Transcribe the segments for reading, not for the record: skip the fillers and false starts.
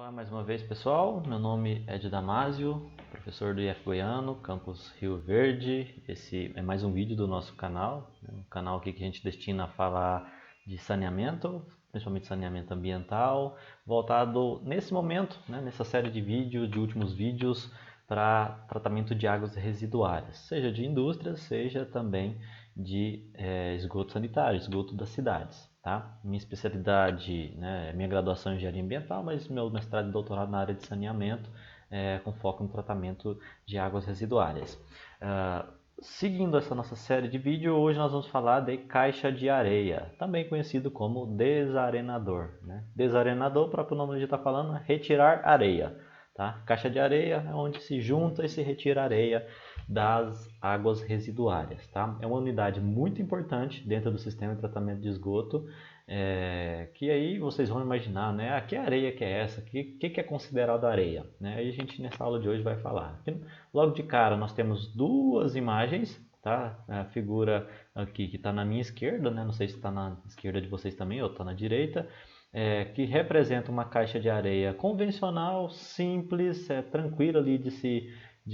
Olá mais uma vez, pessoal. Meu nome é Ed Damasio, professor do IF Goiano, campus Rio Verde. Esse é mais um vídeo do nosso canal, um canal aqui que a gente destina a falar de saneamento, principalmente saneamento ambiental, voltado nesse momento, nessa série de vídeos, de últimos vídeos, para tratamento de águas residuárias, seja de indústrias, seja também de esgoto sanitário, esgoto das cidades. Tá? Minha especialidade, minha graduação em engenharia ambiental, mas meu mestrado e doutorado na área de saneamento, com foco no tratamento de águas residuárias. Seguindo essa nossa série de vídeos, hoje nós vamos falar de caixa de areia, também conhecido como desarenador. Desarenador, o próprio nome já está falando, é retirar areia. Tá? Caixa de areia é onde se junta e se retira areia das águas residuárias. Tá? É uma unidade muito importante dentro do sistema de tratamento de esgoto, que aí vocês vão imaginar, que areia que é essa? O que é considerado areia? Aí a gente nessa aula de hoje vai falar. Aqui, logo de cara nós temos duas imagens, tá? A figura aqui que está na minha esquerda, não sei se está na esquerda de vocês também ou está na direita, que representa uma caixa de areia convencional, simples, tranquila ali de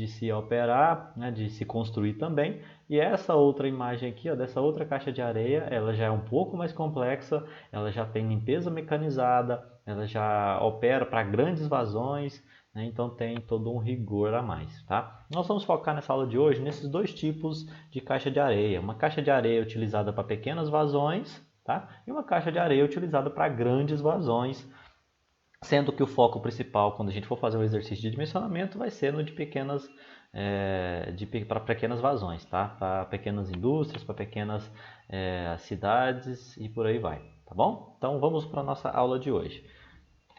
se operar, de se construir também. E essa outra imagem aqui, dessa outra caixa de areia, ela já é um pouco mais complexa, ela já tem limpeza mecanizada, ela já opera para grandes vazões, então tem todo um rigor a mais. Tá? Nós vamos focar nessa aula de hoje nesses dois tipos de caixa de areia. Uma caixa de areia utilizada para pequenas vazões, tá? E uma caixa de areia utilizada para grandes vazões, sendo que o foco principal, quando a gente for fazer o exercício de dimensionamento, vai ser no de pequenas, para pequenas vazões, tá? Para pequenas indústrias, para pequenas cidades e por aí vai, tá bom? Então vamos para a nossa aula de hoje.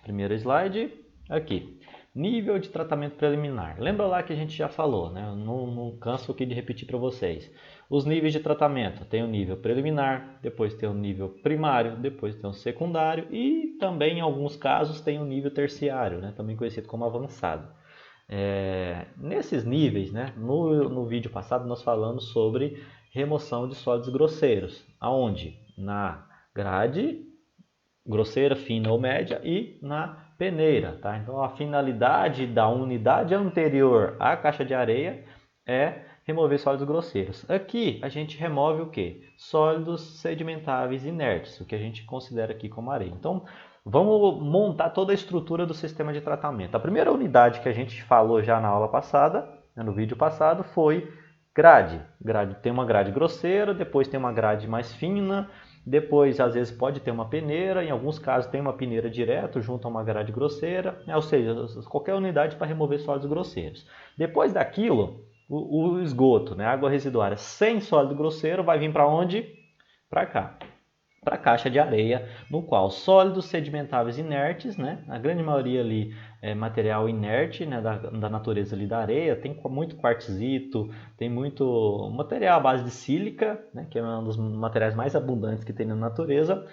Primeiro slide, aqui. Nível de tratamento preliminar. Lembra lá que a gente já falou, não canso aqui de repetir para vocês. Os níveis de tratamento. Tem o nível preliminar, depois tem o nível primário, depois tem o secundário e também em alguns casos tem o nível terciário, também conhecido como avançado. Nesses níveis, no vídeo passado nós falamos sobre remoção de sólidos grosseiros. Aonde? Na grade grosseira, fina ou média e na peneira. Tá? Então a finalidade da unidade anterior à caixa de areia é remover sólidos grosseiros. Aqui a gente remove o que? Sólidos sedimentáveis inertes, o que a gente considera aqui como areia. Então vamos montar toda a estrutura do sistema de tratamento. A primeira unidade que a gente falou já na aula passada, no vídeo passado, foi grade. Tem uma grade grosseira, depois tem uma grade mais fina, depois às vezes pode ter uma peneira, em alguns casos tem uma peneira direto junto a uma grade grosseira, ou seja, qualquer unidade para remover sólidos grosseiros. Depois daquilo, o esgoto, a água residuária sem sólido grosseiro vai vir para onde? Para cá. Para a caixa de areia, no qual sólidos sedimentáveis inertes, a grande maioria ali é material inerte, da natureza ali da areia, tem muito quartzito, tem muito material à base de sílica, que é um dos materiais mais abundantes que tem na natureza,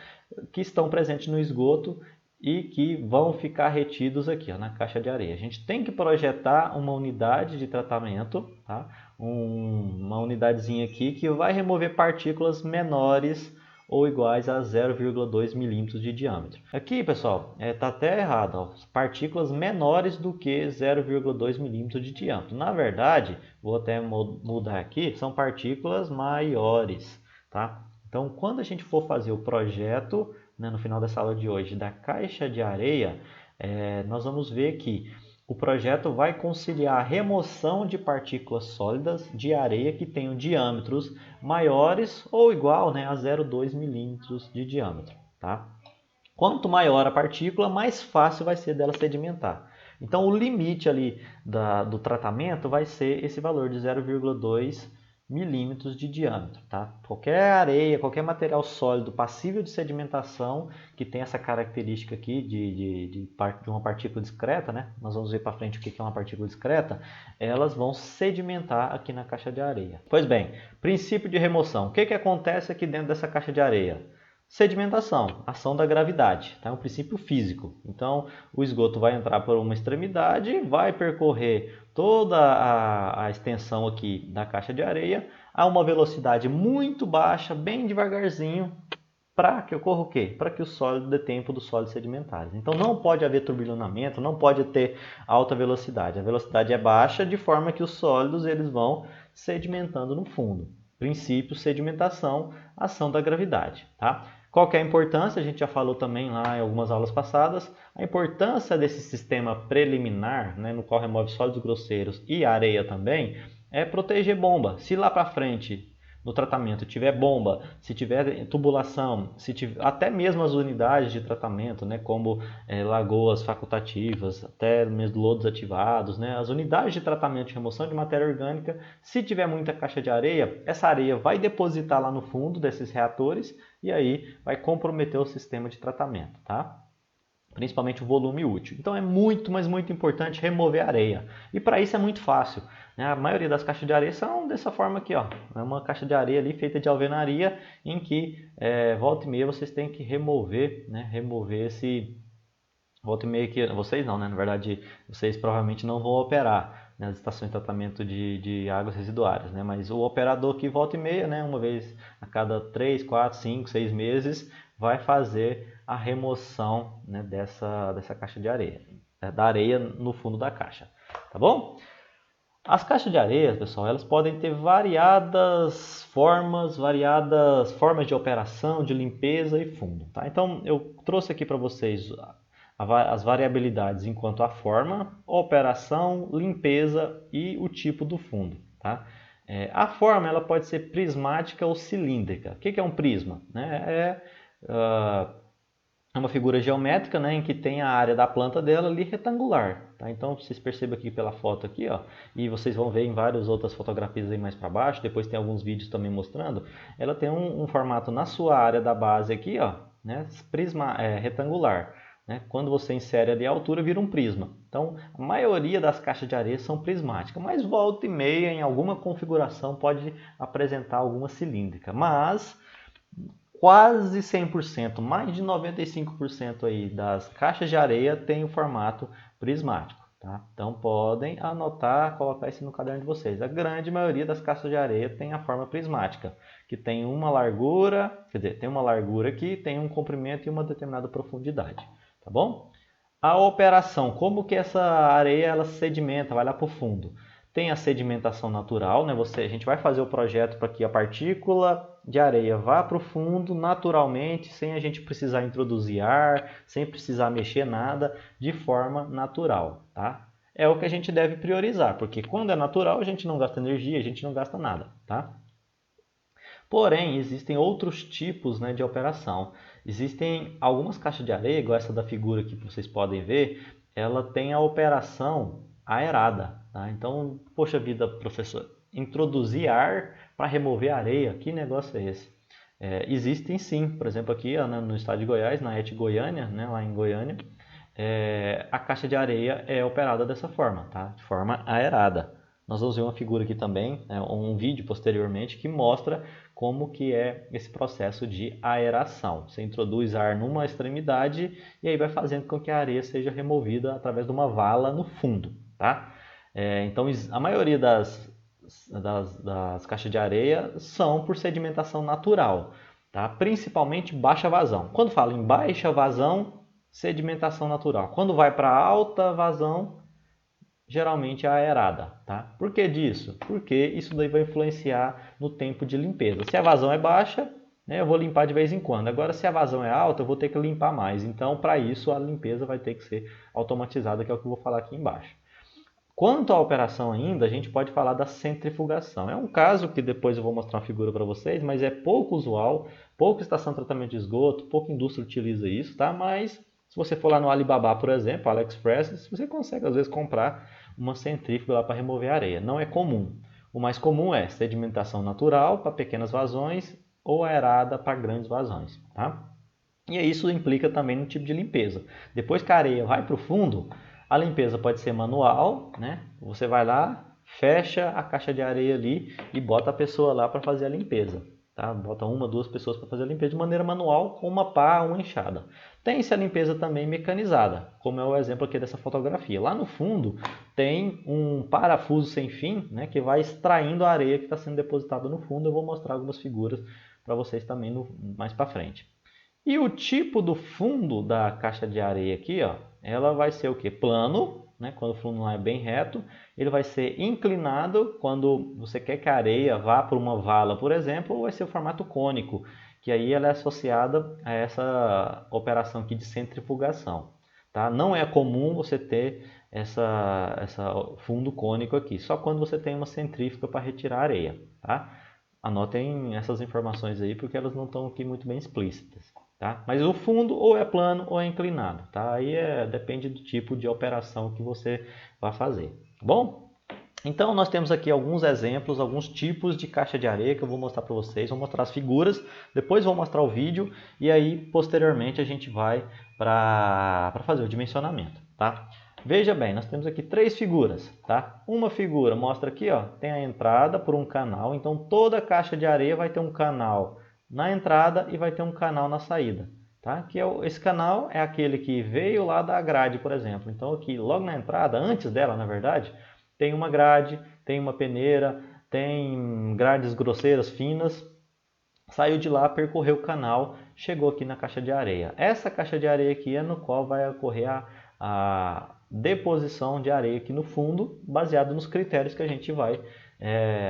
que estão presentes no esgoto e que vão ficar retidos aqui na caixa de areia. A gente tem que projetar uma unidade de tratamento, tá? Uma unidadezinha aqui que vai remover partículas menores ou iguais a 0,2 milímetros de diâmetro. Aqui, pessoal, está até errado. Partículas menores do que 0,2 milímetros de diâmetro. Na verdade, vou até mudar aqui, são partículas maiores. Tá? Então, quando a gente for fazer o projeto, no final dessa aula de hoje, da caixa de areia, nós vamos ver que o projeto vai conciliar a remoção de partículas sólidas de areia que tenham diâmetros maiores ou igual a 0,2 milímetros de diâmetro. Tá? Quanto maior a partícula, mais fácil vai ser dela sedimentar. Então o limite ali do tratamento vai ser esse valor de 0,2 milímetros de diâmetro. Tá? Qualquer areia, qualquer material sólido passível de sedimentação que tem essa característica aqui de uma partícula discreta, nós vamos ver para frente o que é uma partícula discreta, elas vão sedimentar aqui na caixa de areia. Pois bem, princípio de remoção. O que acontece aqui dentro dessa caixa de areia? Sedimentação, ação da gravidade, é um princípio físico. Então, o esgoto vai entrar por uma extremidade, vai percorrer toda a extensão aqui da caixa de areia a uma velocidade muito baixa, bem devagarzinho, para que ocorra o quê? Para que o sólido dê tempo dos sólidos sedimentares. Então não pode haver turbilhonamento, não pode ter alta velocidade. A velocidade é baixa de forma que os sólidos eles vão sedimentando no fundo. Princípio sedimentação, ação da gravidade, tá? Qual que é a importância? A gente já falou também lá em algumas aulas passadas. A importância desse sistema preliminar, né, no qual remove sólidos grosseiros e areia também, é proteger bomba. Se lá para frente no tratamento tiver bomba, se tiver tubulação, se tiver, até mesmo as unidades de tratamento, né, como lagoas facultativas, até mesmo lodos ativados, né, as unidades de tratamento de remoção de matéria orgânica, se tiver muita caixa de areia, essa areia vai depositar lá no fundo desses reatores e aí vai comprometer o sistema de tratamento, tá? Principalmente o volume útil. Então é muito, mas muito importante remover a areia. E para isso é muito fácil. Né? A maioria das caixas de areia são dessa forma aqui. Ó. É uma caixa de areia ali feita de alvenaria em que volta e meia vocês têm que remover, né? Remover esse... Volta e meia que... Vocês não, né? Na verdade, vocês provavelmente não vão operar nas estações de tratamento de águas residuárias. Né? Mas o operador que volta e meia, né? Uma vez a cada 3, 4, 5, 6 meses, vai fazer a remoção, né, dessa caixa de areia, da areia no fundo da caixa, tá bom? As caixas de areia, pessoal, elas podem ter variadas formas de operação, de limpeza e fundo, tá? Então eu trouxe aqui para vocês as variabilidades enquanto a forma, operação, limpeza e o tipo do fundo, tá? A forma ela pode ser prismática ou cilíndrica. O que é um prisma? Né? É uma figura geométrica, né, em que tem a área da planta dela ali retangular. Tá? Então vocês percebem aqui pela foto aqui, ó, e vocês vão ver em várias outras fotografias aí mais para baixo, depois tem alguns vídeos também mostrando, ela tem um formato na sua área da base aqui, ó, né, retangular. Né? Quando você insere ali a altura, vira um prisma. Então a maioria das caixas de areia são prismáticas, mas volta e meia em alguma configuração pode apresentar alguma cilíndrica. Mas quase 100%, mais de 95% aí das caixas de areia tem o formato prismático. Tá? Então podem anotar, colocar isso no caderno de vocês. A grande maioria das caixas de areia tem a forma prismática, que tem uma largura, quer dizer, tem uma largura aqui, tem um comprimento e uma determinada profundidade. Tá bom? A operação, como que essa areia ela sedimenta, vai lá para o fundo? Tem a sedimentação natural, né? A gente vai fazer o projeto para que a partícula de areia vá para o fundo naturalmente, sem a gente precisar introduzir ar, sem precisar mexer nada, de forma natural, tá? É o que a gente deve priorizar, porque quando é natural a gente não gasta energia, a gente não gasta nada, tá? Porém, existem outros tipos, né, de operação. Existem algumas caixas de areia, igual essa da figura aqui que vocês podem ver, ela tem a operação aerada. Tá? Então, poxa vida, professor, introduzir ar para remover areia, que negócio é esse? Existem sim, por exemplo aqui no estado de Goiás, na ET Goiânia, né, lá em Goiânia, a caixa de areia é operada dessa forma, tá? De forma aerada. Nós vamos ver uma figura aqui também, um vídeo posteriormente, que mostra como que é esse processo de aeração. Você introduz ar numa extremidade e aí vai fazendo com que a areia seja removida através de uma vala no fundo. Tá? Então a maioria das caixas de areia são por sedimentação natural, tá? Principalmente baixa vazão. Quando falo em baixa vazão, sedimentação natural. Quando vai para alta vazão, geralmente é aerada, tá? Por que disso? Porque isso daí vai influenciar no tempo de limpeza. Se a vazão é baixa, né, eu vou limpar de vez em quando. Agora, se a vazão é alta, eu vou ter que limpar mais. Então, para isso, a limpeza vai ter que ser automatizada, que é o que eu vou falar aqui embaixo. Quanto à operação ainda, a gente pode falar da centrifugação. É um caso que depois eu vou mostrar uma figura para vocês, mas é pouco usual, pouca estação de tratamento de esgoto, pouca indústria utiliza isso, tá? Mas se você for lá no Alibaba, por exemplo, AliExpress, você consegue às vezes comprar uma centrífuga lá para remover areia. Não é comum. O mais comum é sedimentação natural para pequenas vazões ou aerada para grandes vazões, tá? E isso implica também no tipo de limpeza. Depois que a areia vai para o fundo, a limpeza pode ser manual, né? Você vai lá, fecha a caixa de areia ali e bota a pessoa lá para fazer a limpeza. Tá? Bota uma, duas pessoas para fazer a limpeza de maneira manual com uma pá, uma enxada. Tem-se a limpeza também mecanizada, como é o exemplo aqui dessa fotografia. Lá no fundo tem um parafuso sem fim, né, que vai extraindo a areia que está sendo depositada no fundo. Eu vou mostrar algumas figuras para vocês também mais para frente. E o tipo do fundo da caixa de areia aqui, ó, ela vai ser o que? Plano, né? Quando o fundo não é bem reto. Ele vai ser inclinado quando você quer que a areia vá para uma vala, por exemplo, ou vai ser o formato cônico, que aí ela é associada a essa operação aqui de centrifugação. Tá? Não é comum você ter essa fundo cônico aqui, só quando você tem uma centrífuga para retirar a areia. Tá? Anotem essas informações aí porque elas não estão aqui muito bem explícitas. Tá? Mas o fundo ou é plano ou é inclinado. Tá? Aí depende do tipo de operação que você vai fazer. Bom? Então nós temos aqui alguns exemplos, alguns tipos de caixa de areia que eu vou mostrar para vocês. Vou mostrar as figuras, depois vou mostrar o vídeo e aí posteriormente a gente vai para fazer o dimensionamento. Tá? Veja bem, nós temos aqui 3 figuras. Tá? Uma figura mostra aqui, ó, tem a entrada por um canal, então toda caixa de areia vai ter um canal na entrada e vai ter um canal na saída. Tá? Esse canal é aquele que veio lá da grade, por exemplo. Então aqui logo na entrada, antes dela na verdade, tem uma grade, tem uma peneira, tem grades grosseiras, finas. Saiu de lá, percorreu o canal, chegou aqui na caixa de areia. Essa caixa de areia aqui é no qual vai ocorrer a deposição de areia aqui no fundo, baseado nos critérios que a gente vai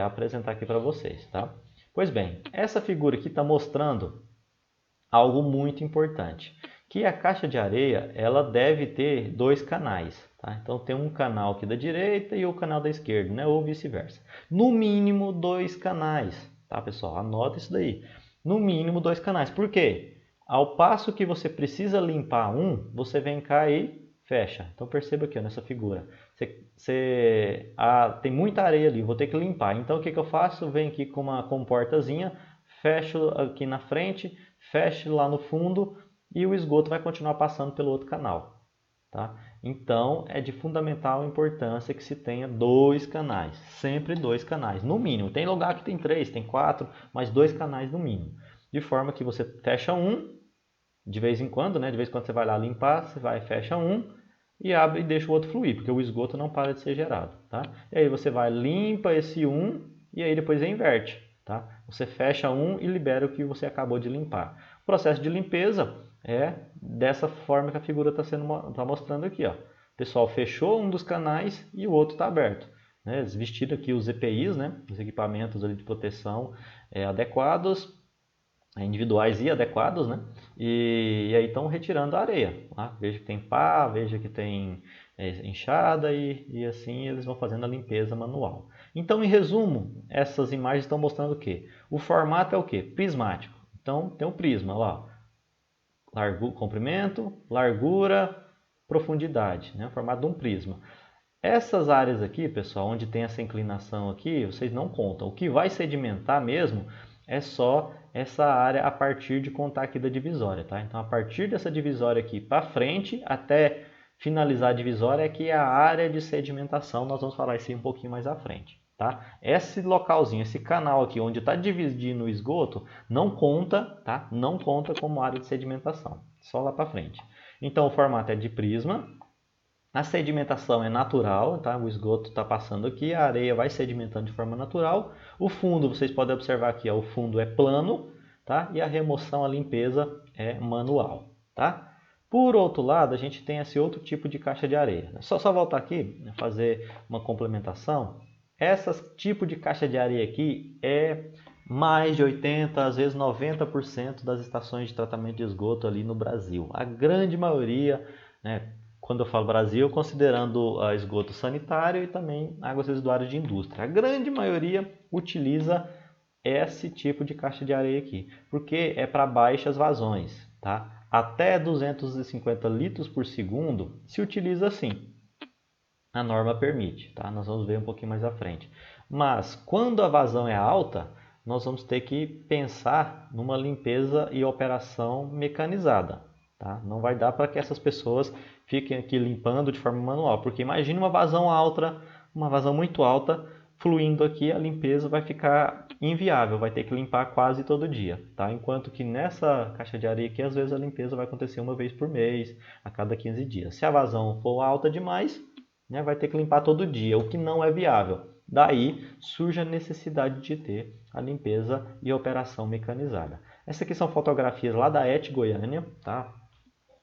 apresentar aqui para vocês. Tá? Pois bem, essa figura aqui está mostrando algo muito importante, que a caixa de areia ela deve ter 2 canais. Tá? Então tem um canal aqui da direita e o canal da esquerda, né? Ou vice-versa. No mínimo 2 canais, tá, pessoal? Anota isso daí. No mínimo 2 canais. Por quê? Ao passo que você precisa limpar um, você vem cá e fecha. Então perceba aqui ó, nessa figura. Tem muita areia ali, vou ter que limpar. Então o que eu faço? Venho aqui com uma comportazinha, fecho aqui na frente, fecho lá no fundo e o esgoto vai continuar passando pelo outro canal. Tá? Então é de fundamental importância que se tenha 2 canais, sempre 2 canais, no mínimo. Tem lugar que tem 3, tem 4, mas 2 canais no mínimo. De forma que você fecha um, de vez em quando, né? De vez em quando você vai lá limpar, você vai fecha um e abre e deixa o outro fluir, porque o esgoto não para de ser gerado. Tá? E aí você vai, limpa esse um e aí depois inverte. Tá? Você fecha um e libera o que você acabou de limpar. O processo de limpeza é dessa forma que a figura está mostrando aqui. Ó. O pessoal fechou um dos canais e o outro está aberto. Né? Vestido aqui os EPIs, né? Os equipamentos ali de proteção adequados, individuais e adequados, né? E aí estão retirando a areia. Tá? Veja que tem pá, veja que tem enxada e assim eles vão fazendo a limpeza manual. Então, em resumo, essas imagens estão mostrando o quê? O formato é o quê? Prismático. Então, tem o prisma lá. Comprimento, largura, profundidade, né? O formato de um prisma. Essas áreas aqui, pessoal, onde tem essa inclinação aqui, vocês não contam. O que vai sedimentar mesmo é só essa área a partir de contar aqui da divisória, tá? Então, a partir dessa divisória aqui para frente, até finalizar a divisória, é que é a área de sedimentação. Nós vamos falar isso aí um pouquinho mais à frente. Tá? Esse localzinho, esse canal aqui onde está dividindo o esgoto, não conta, tá? Não conta como área de sedimentação, só lá para frente. Então o formato é de prisma, a sedimentação é natural, tá? O esgoto está passando aqui, a areia vai sedimentando de forma natural. O fundo, vocês podem observar aqui, ó, o fundo é plano, tá? E a remoção, a limpeza é manual, tá? Por outro lado, a gente tem esse outro tipo de caixa de areia. Só voltar aqui, fazer uma complementação. Esse tipo de caixa de areia aqui é mais de 80%, às vezes 90% das estações de tratamento de esgoto ali no Brasil. A grande maioria, né, quando eu falo Brasil, considerando esgoto sanitário e também águas residuárias de indústria. A grande maioria utiliza esse tipo de caixa de areia aqui, porque é para baixas vazões. Tá? Até 250 litros por segundo se utiliza assim. A norma permite, tá? Nós vamos ver um pouquinho mais à frente. Mas quando a vazão é alta, nós vamos ter que pensar numa limpeza e operação mecanizada. Tá? Não vai dar para que essas pessoas fiquem aqui limpando de forma manual, porque imagine uma vazão alta, uma vazão muito alta, fluindo aqui, a limpeza vai ficar inviável, vai ter que limpar quase todo dia. Tá? Enquanto que nessa caixa de areia aqui, às vezes a limpeza vai acontecer uma vez por mês, a cada 15 dias. Se a vazão for alta demais, né, vai ter que limpar todo dia, o que não é viável. Daí surge a necessidade de ter a limpeza e a operação mecanizada. Essas aqui são fotografias lá da ET Goiânia, tá?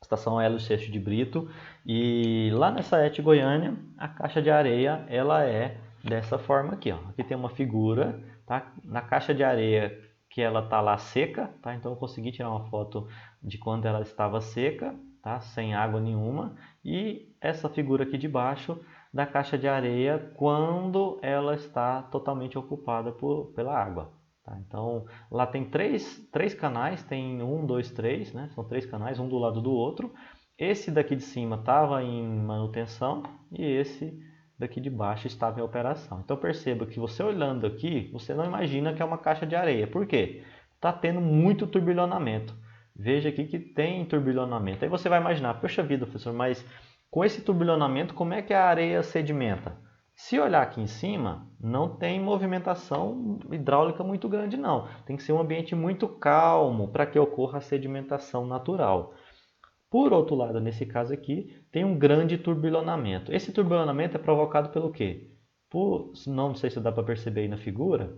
Estação Hélio Seixas de Brito. E lá nessa ET Goiânia, a caixa de areia ela é dessa forma aqui, ó. Aqui tem uma figura, tá? Na caixa de areia que ela tá lá seca, tá? Então eu consegui tirar uma foto de quando ela estava seca, tá? Sem água nenhuma. E essa figura aqui de baixo da caixa de areia quando ela está totalmente ocupada pela água. Tá? Então lá tem três canais, tem 1, 2, 3, né? São 3 canais, um do lado do outro. Esse daqui de cima estava em manutenção e esse daqui de baixo estava em operação. Então perceba que você olhando aqui, você não imagina que é uma caixa de areia. Por quê? Está tendo muito turbilhonamento. Veja aqui que tem turbilhonamento. Aí você vai imaginar, poxa vida, professor, mas com esse turbilhonamento, como é que a areia sedimenta? Se olhar aqui em cima, não tem movimentação hidráulica muito grande não. Tem que ser um ambiente muito calmo para que ocorra a sedimentação natural. Por outro lado, nesse caso aqui, tem um grande turbilhonamento. Esse turbilhonamento é provocado pelo quê? Não sei se dá para perceber aí na figura,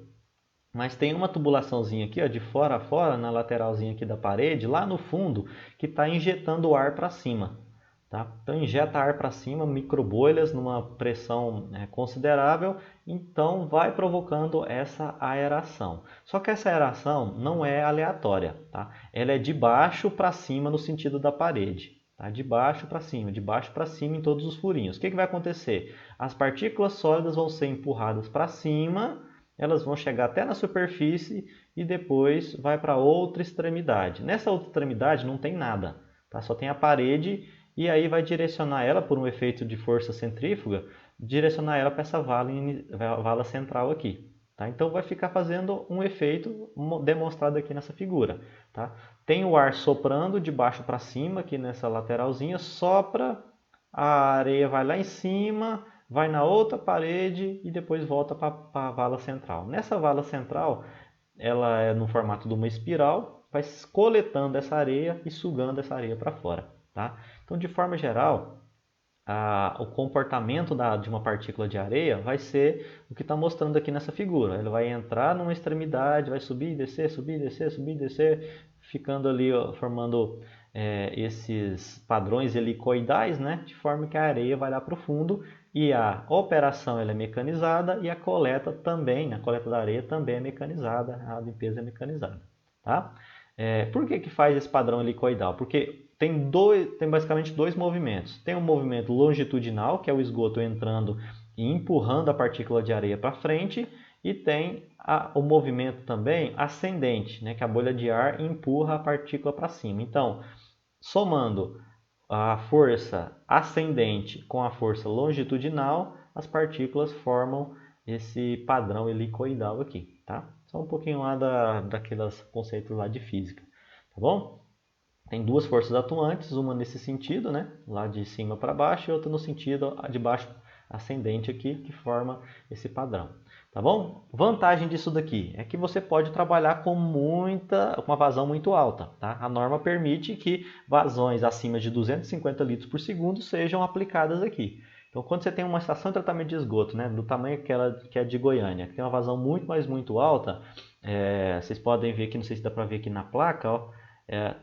mas tem uma tubulaçãozinha aqui, ó, de fora a fora, na lateralzinha aqui da parede, lá no fundo, que está injetando o ar para cima. Tá? Então injeta ar para cima, microbolhas numa pressão considerável, então vai provocando essa aeração. Só que essa aeração não é aleatória, tá? Ela é de baixo para cima no sentido da parede. Tá? De baixo para cima em todos os furinhos. O que vai acontecer? As partículas sólidas vão ser empurradas para cima, elas vão chegar até na superfície e depois vai para outra extremidade. Nessa outra extremidade não tem nada, tá? Só tem a parede. E aí vai direcionar ela, por um efeito de força centrífuga, direcionar ela para essa vala central aqui. Tá? Então vai ficar fazendo um efeito demonstrado aqui nessa figura. Tá? Tem o ar soprando de baixo para cima, aqui nessa lateralzinha, sopra, a areia vai lá em cima, vai na outra parede e depois volta para a vala central. Nessa vala central, ela é no formato de uma espiral, vai coletando essa areia e sugando essa areia para fora. Tá? Então, de forma geral, o comportamento de uma partícula de areia vai ser o que está mostrando aqui nessa figura. Ele vai entrar numa extremidade, vai subir e descer, subir e descer, subir e descer, ficando ali formando esses padrões helicoidais, né? De forma que a areia vai lá para o fundo e a operação ela é mecanizada e a coleta também, a coleta da areia também é mecanizada, a limpeza é mecanizada. Tá? Por que faz esse padrão helicoidal? Porque tem basicamente dois movimentos. Tem um movimento longitudinal, que é o esgoto entrando e empurrando a partícula de areia para frente, e tem o movimento também ascendente, né, que a bolha de ar empurra a partícula para cima. Então, somando a força ascendente com a força longitudinal, as partículas formam esse padrão helicoidal aqui. Tá? Só um pouquinho lá daqueles conceitos lá de física. Tá bom? Tem duas forças atuantes, uma nesse sentido, né, lá de cima para baixo, e outra no sentido de baixo ascendente aqui, que forma esse padrão. Tá bom? Vantagem disso daqui é que você pode trabalhar com uma vazão muito alta. Tá? A norma permite que vazões acima de 250 litros por segundo sejam aplicadas aqui. Então, quando você tem uma estação de tratamento de esgoto, né, do tamanho que é de Goiânia, que tem uma vazão muito alta, vocês podem ver aqui, não sei se dá para ver aqui na placa, ó,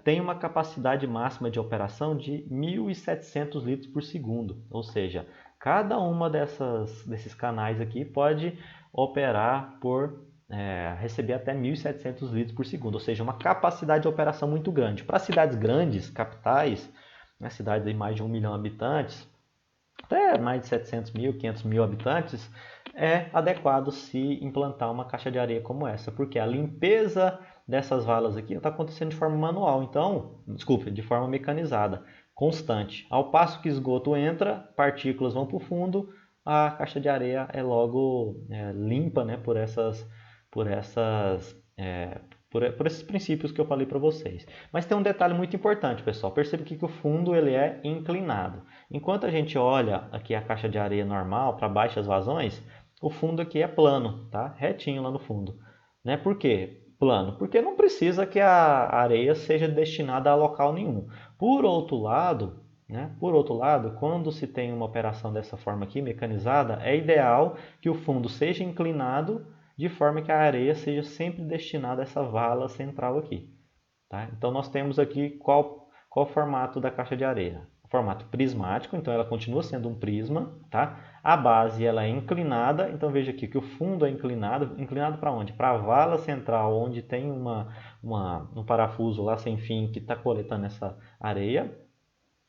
tem uma capacidade máxima de operação de 1.700 litros por segundo. Ou seja, cada uma desses canais aqui pode operar receber até 1.700 litros por segundo. Ou seja, uma capacidade de operação muito grande. Para cidades grandes, capitais, né, cidades de mais de 1 milhão de habitantes, até mais de 700 mil, 500 mil habitantes, é adequado se implantar uma caixa de areia como essa, porque a limpeza dessas valas aqui está acontecendo de forma manual, de forma mecanizada, constante. Ao passo que esgoto entra, partículas vão para o fundo, a caixa de areia é logo limpa, né, por esses princípios que eu falei para vocês. Mas tem um detalhe muito importante, pessoal. Perceba que o fundo ele é inclinado. Enquanto a gente olha aqui a caixa de areia normal para baixas vazões, o fundo aqui é plano, tá? Retinho lá no fundo. Né? Por quê? Plano? Porque não precisa que a areia seja destinada a local nenhum. Por outro lado, quando se tem uma operação dessa forma aqui, mecanizada, é ideal que o fundo seja inclinado de forma que a areia seja sempre destinada a essa vala central aqui. tá? Então nós temos aqui qual o formato da caixa de areia. O formato prismático, então ela continua sendo um prisma, tá? A base ela é inclinada, então veja aqui que o fundo é inclinado. Inclinado para onde? Para a vala central, onde tem um parafuso lá sem fim que está coletando essa areia.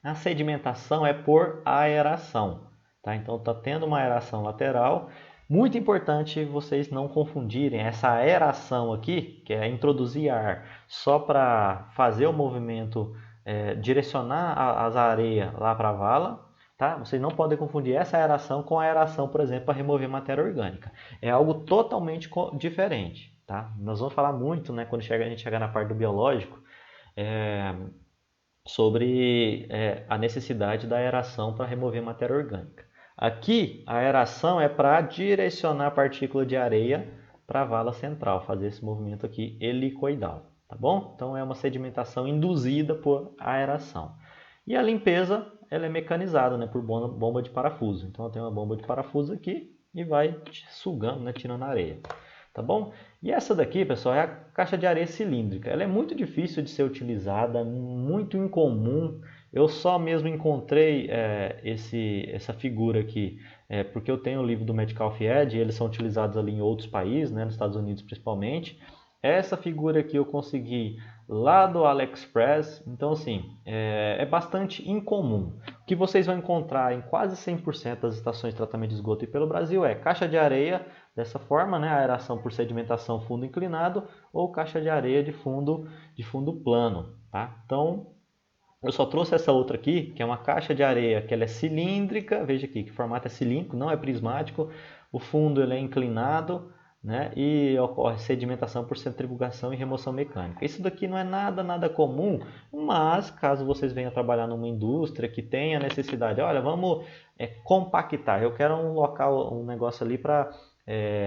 A sedimentação é por aeração, tá? Então está tendo uma aeração lateral. Muito importante vocês não confundirem essa aeração aqui, que é introduzir ar só para fazer o movimento, direcionar as areias lá para a vala, tá? Vocês não podem confundir essa aeração com a aeração, por exemplo, para remover matéria orgânica. É algo totalmente diferente, tá? Nós vamos falar muito, né, quando a gente chegar na parte do biológico, sobre a necessidade da aeração para remover matéria orgânica. Aqui, a aeração é para direcionar a partícula de areia para a vala central, fazer esse movimento aqui helicoidal, tá bom? Então é uma sedimentação induzida por aeração. E a limpeza, ela é mecanizada, né, por bomba de parafuso. Então eu tenho uma bomba de parafuso aqui e vai sugando, né, tirando a areia. Tá bom? E essa daqui, pessoal, é a caixa de areia cilíndrica. Ela é muito difícil de ser utilizada, muito incomum. Eu só mesmo encontrei essa figura aqui, porque eu tenho o livro do Medical Fied, e eles são utilizados ali em outros países, né, nos Estados Unidos principalmente. Essa figura aqui eu consegui lá do AliExpress, então assim, é bastante incomum. O que vocês vão encontrar em quase 100% das estações de tratamento de esgoto e pelo Brasil é caixa de areia, dessa forma, né, aeração por sedimentação fundo inclinado, ou caixa de areia de fundo plano. Tá? Então, eu só trouxe essa outra aqui, que é uma caixa de areia que ela é cilíndrica, veja aqui que o formato é cilíndrico, não é prismático, o fundo ele é inclinado, né, e ocorre sedimentação por centrifugação e remoção mecânica. Isso daqui não é nada comum, mas caso vocês venham trabalhar numa indústria que tenha necessidade, olha, vamos compactar, eu quero um local, um negócio ali para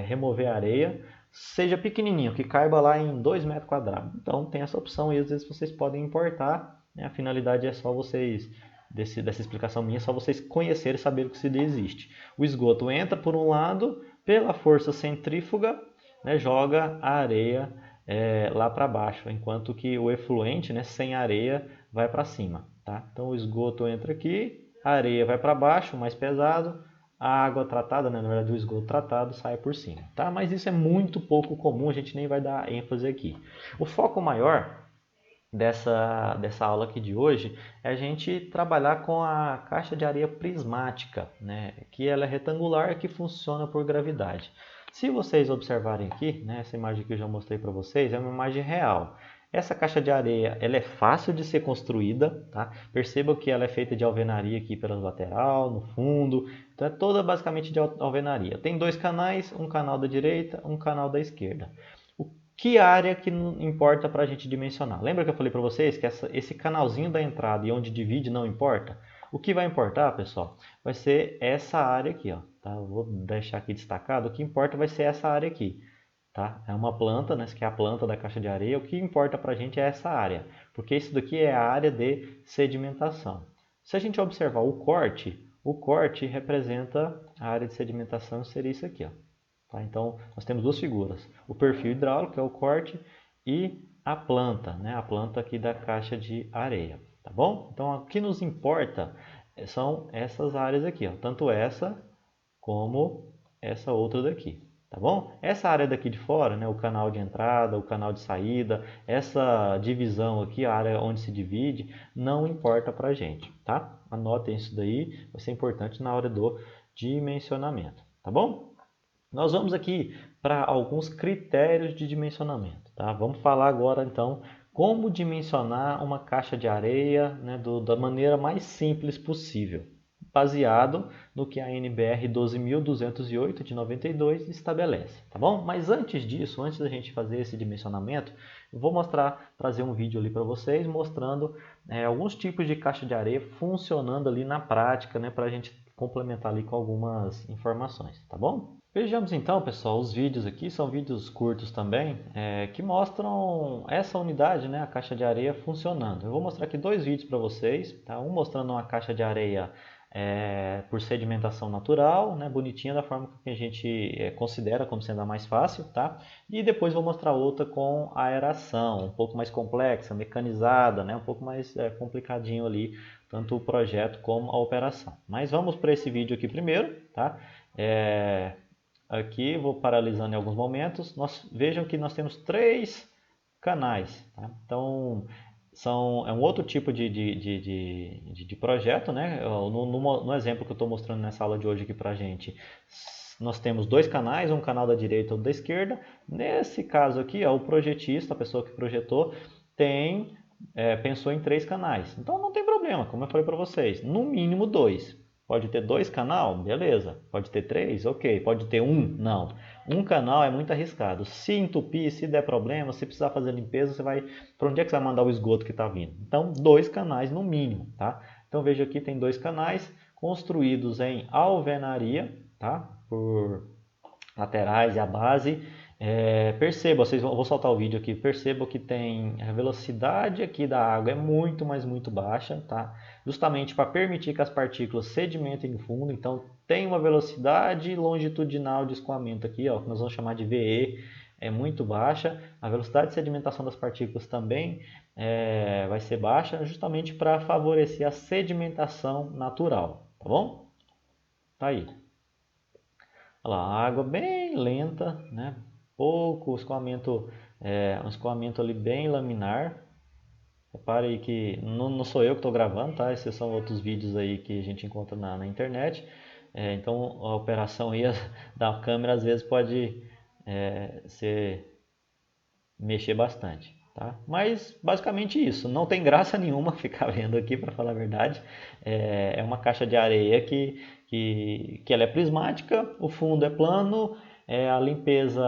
remover areia, seja pequenininho, que caiba lá em 2 metros quadrados. Então tem essa opção e às vezes vocês podem importar, né? A finalidade é só vocês, dessa explicação minha, é só vocês conhecerem e saberem que isso existe. O esgoto entra por um lado, pela força centrífuga, né, joga a areia lá para baixo, enquanto que o efluente, né, sem areia, vai para cima. Tá? Então o esgoto entra aqui, a areia vai para baixo, mais pesado, a água tratada, né, na verdade o esgoto tratado, sai por cima. Tá? Mas isso é muito pouco comum, a gente nem vai dar ênfase aqui. O foco maior dessa aula aqui de hoje é a gente trabalhar com a caixa de areia prismática, né, que ela é retangular e que funciona por gravidade. Se vocês observarem aqui, né, essa imagem que eu já mostrei para vocês é uma imagem real. Essa caixa de areia ela é fácil de ser construída, tá? Perceba que ela é feita de alvenaria aqui pela lateral, no fundo, então é toda basicamente de alvenaria. Tem 2 canais, um canal da direita, um canal da esquerda. Que área que importa para a gente dimensionar? Lembra que eu falei para vocês que esse canalzinho da entrada e onde divide não importa? O que vai importar, pessoal, vai ser essa área aqui, ó, tá? Eu vou deixar aqui destacado. O que importa vai ser essa área aqui. Tá? É uma planta, né, que é a planta da caixa de areia. O que importa para a gente é essa área, porque isso daqui é a área de sedimentação. Se a gente observar o corte representa a área de sedimentação, seria isso aqui. Ó. Tá? Então, nós temos 2 figuras. O perfil hidráulico, que é o corte, e a planta, né, a planta aqui da caixa de areia. Tá bom? Então, o que nos importa são essas áreas aqui, ó, tanto essa como essa outra daqui. Tá bom? Essa área daqui de fora, né, o canal de entrada, o canal de saída, essa divisão aqui, a área onde se divide, não importa para a gente, tá? Anotem isso daí, vai ser importante na hora do dimensionamento, tá bom? Nós vamos aqui para alguns critérios de dimensionamento, tá? Vamos falar agora então como dimensionar uma caixa de areia, né, da maneira mais simples possível, baseado no que a NBR 12.208 de 92 estabelece, tá bom? Mas antes disso, antes da gente fazer esse dimensionamento, eu vou trazer um vídeo ali para vocês mostrando alguns tipos de caixa de areia funcionando ali na prática, né, para a gente complementar ali com algumas informações, tá bom? Vejamos então, pessoal, os vídeos aqui são vídeos curtos também, que mostram essa unidade, né, a caixa de areia funcionando. Eu vou mostrar aqui 2 vídeos para vocês, tá? Um mostrando uma caixa de areia por sedimentação natural, né, bonitinha da forma que a gente considera como sendo a mais fácil, tá? E depois vou mostrar outra com aeração, um pouco mais complexa, mecanizada, né, um pouco mais complicadinho ali, tanto o projeto como a operação. Mas vamos para esse vídeo aqui primeiro, tá? Aqui vou paralisando em alguns momentos. Vejam que nós temos 3 canais, tá? Então é um outro tipo de projeto, né? No exemplo que eu estou mostrando nessa aula de hoje aqui para a gente, nós temos 2 canais, um canal da direita e outro da esquerda. Nesse caso aqui, ó, o projetista, a pessoa que projetou, pensou em 3 canais. Então não tem problema, como eu falei para vocês, no mínimo 2. Pode ter 2 canal, beleza. Pode ter 3, ok. Pode ter 1, não. Um canal é muito arriscado. Se entupir, se der problema, se precisar fazer limpeza, você vai... Para onde é que você vai mandar o esgoto que está vindo? Então, 2 canais no mínimo, tá? Então, veja aqui, tem 2 canais construídos em alvenaria, tá? Por laterais e a base. Perceba, vou soltar o vídeo aqui, perceba que tem a velocidade aqui da água é muito, mas muito baixa, tá? Justamente para permitir que as partículas sedimentem no fundo, então tem uma velocidade longitudinal de escoamento aqui, ó, que nós vamos chamar de VE, é muito baixa. A velocidade de sedimentação das partículas também vai ser baixa, justamente para favorecer a sedimentação natural, tá bom? Tá aí. Olha lá, a água bem lenta, né? Pouco escoamento, um escoamento ali bem laminar. Repare aí que não sou eu que estou gravando, tá? Esses são outros vídeos aí que a gente encontra na internet. Então a operação aí da câmera às vezes pode mexer bastante, tá? Mas basicamente isso. Não tem graça nenhuma ficar vendo aqui, para falar a verdade. É uma caixa de areia que ela é prismática, o fundo é plano, a limpeza,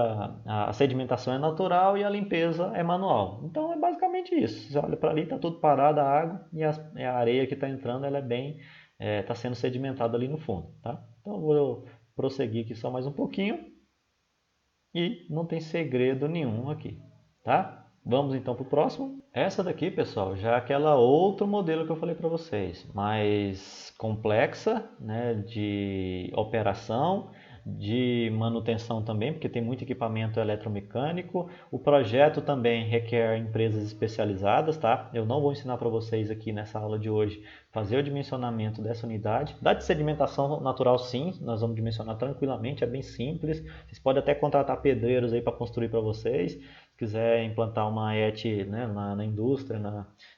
a sedimentação é natural e a limpeza é manual. Então é basicamente isso. Você olha para ali, está tudo parado a água e a areia que está entrando, ela está sendo sedimentada ali no fundo, tá? Então eu vou prosseguir aqui só mais um pouquinho e não tem segredo nenhum aqui, tá? Vamos então para o próximo. Essa daqui, pessoal, já é aquela outro modelo que eu falei para vocês, mais complexa, né, de operação, de manutenção também, porque tem muito equipamento eletromecânico. O projeto também requer empresas especializadas, tá? Eu não vou ensinar para vocês aqui nessa aula de hoje fazer o dimensionamento dessa unidade. Da de sedimentação natural, sim, nós vamos dimensionar tranquilamente, é bem simples. Vocês podem até contratar pedreiros aí para construir para vocês. Se quiser implantar uma ET, né, na indústria,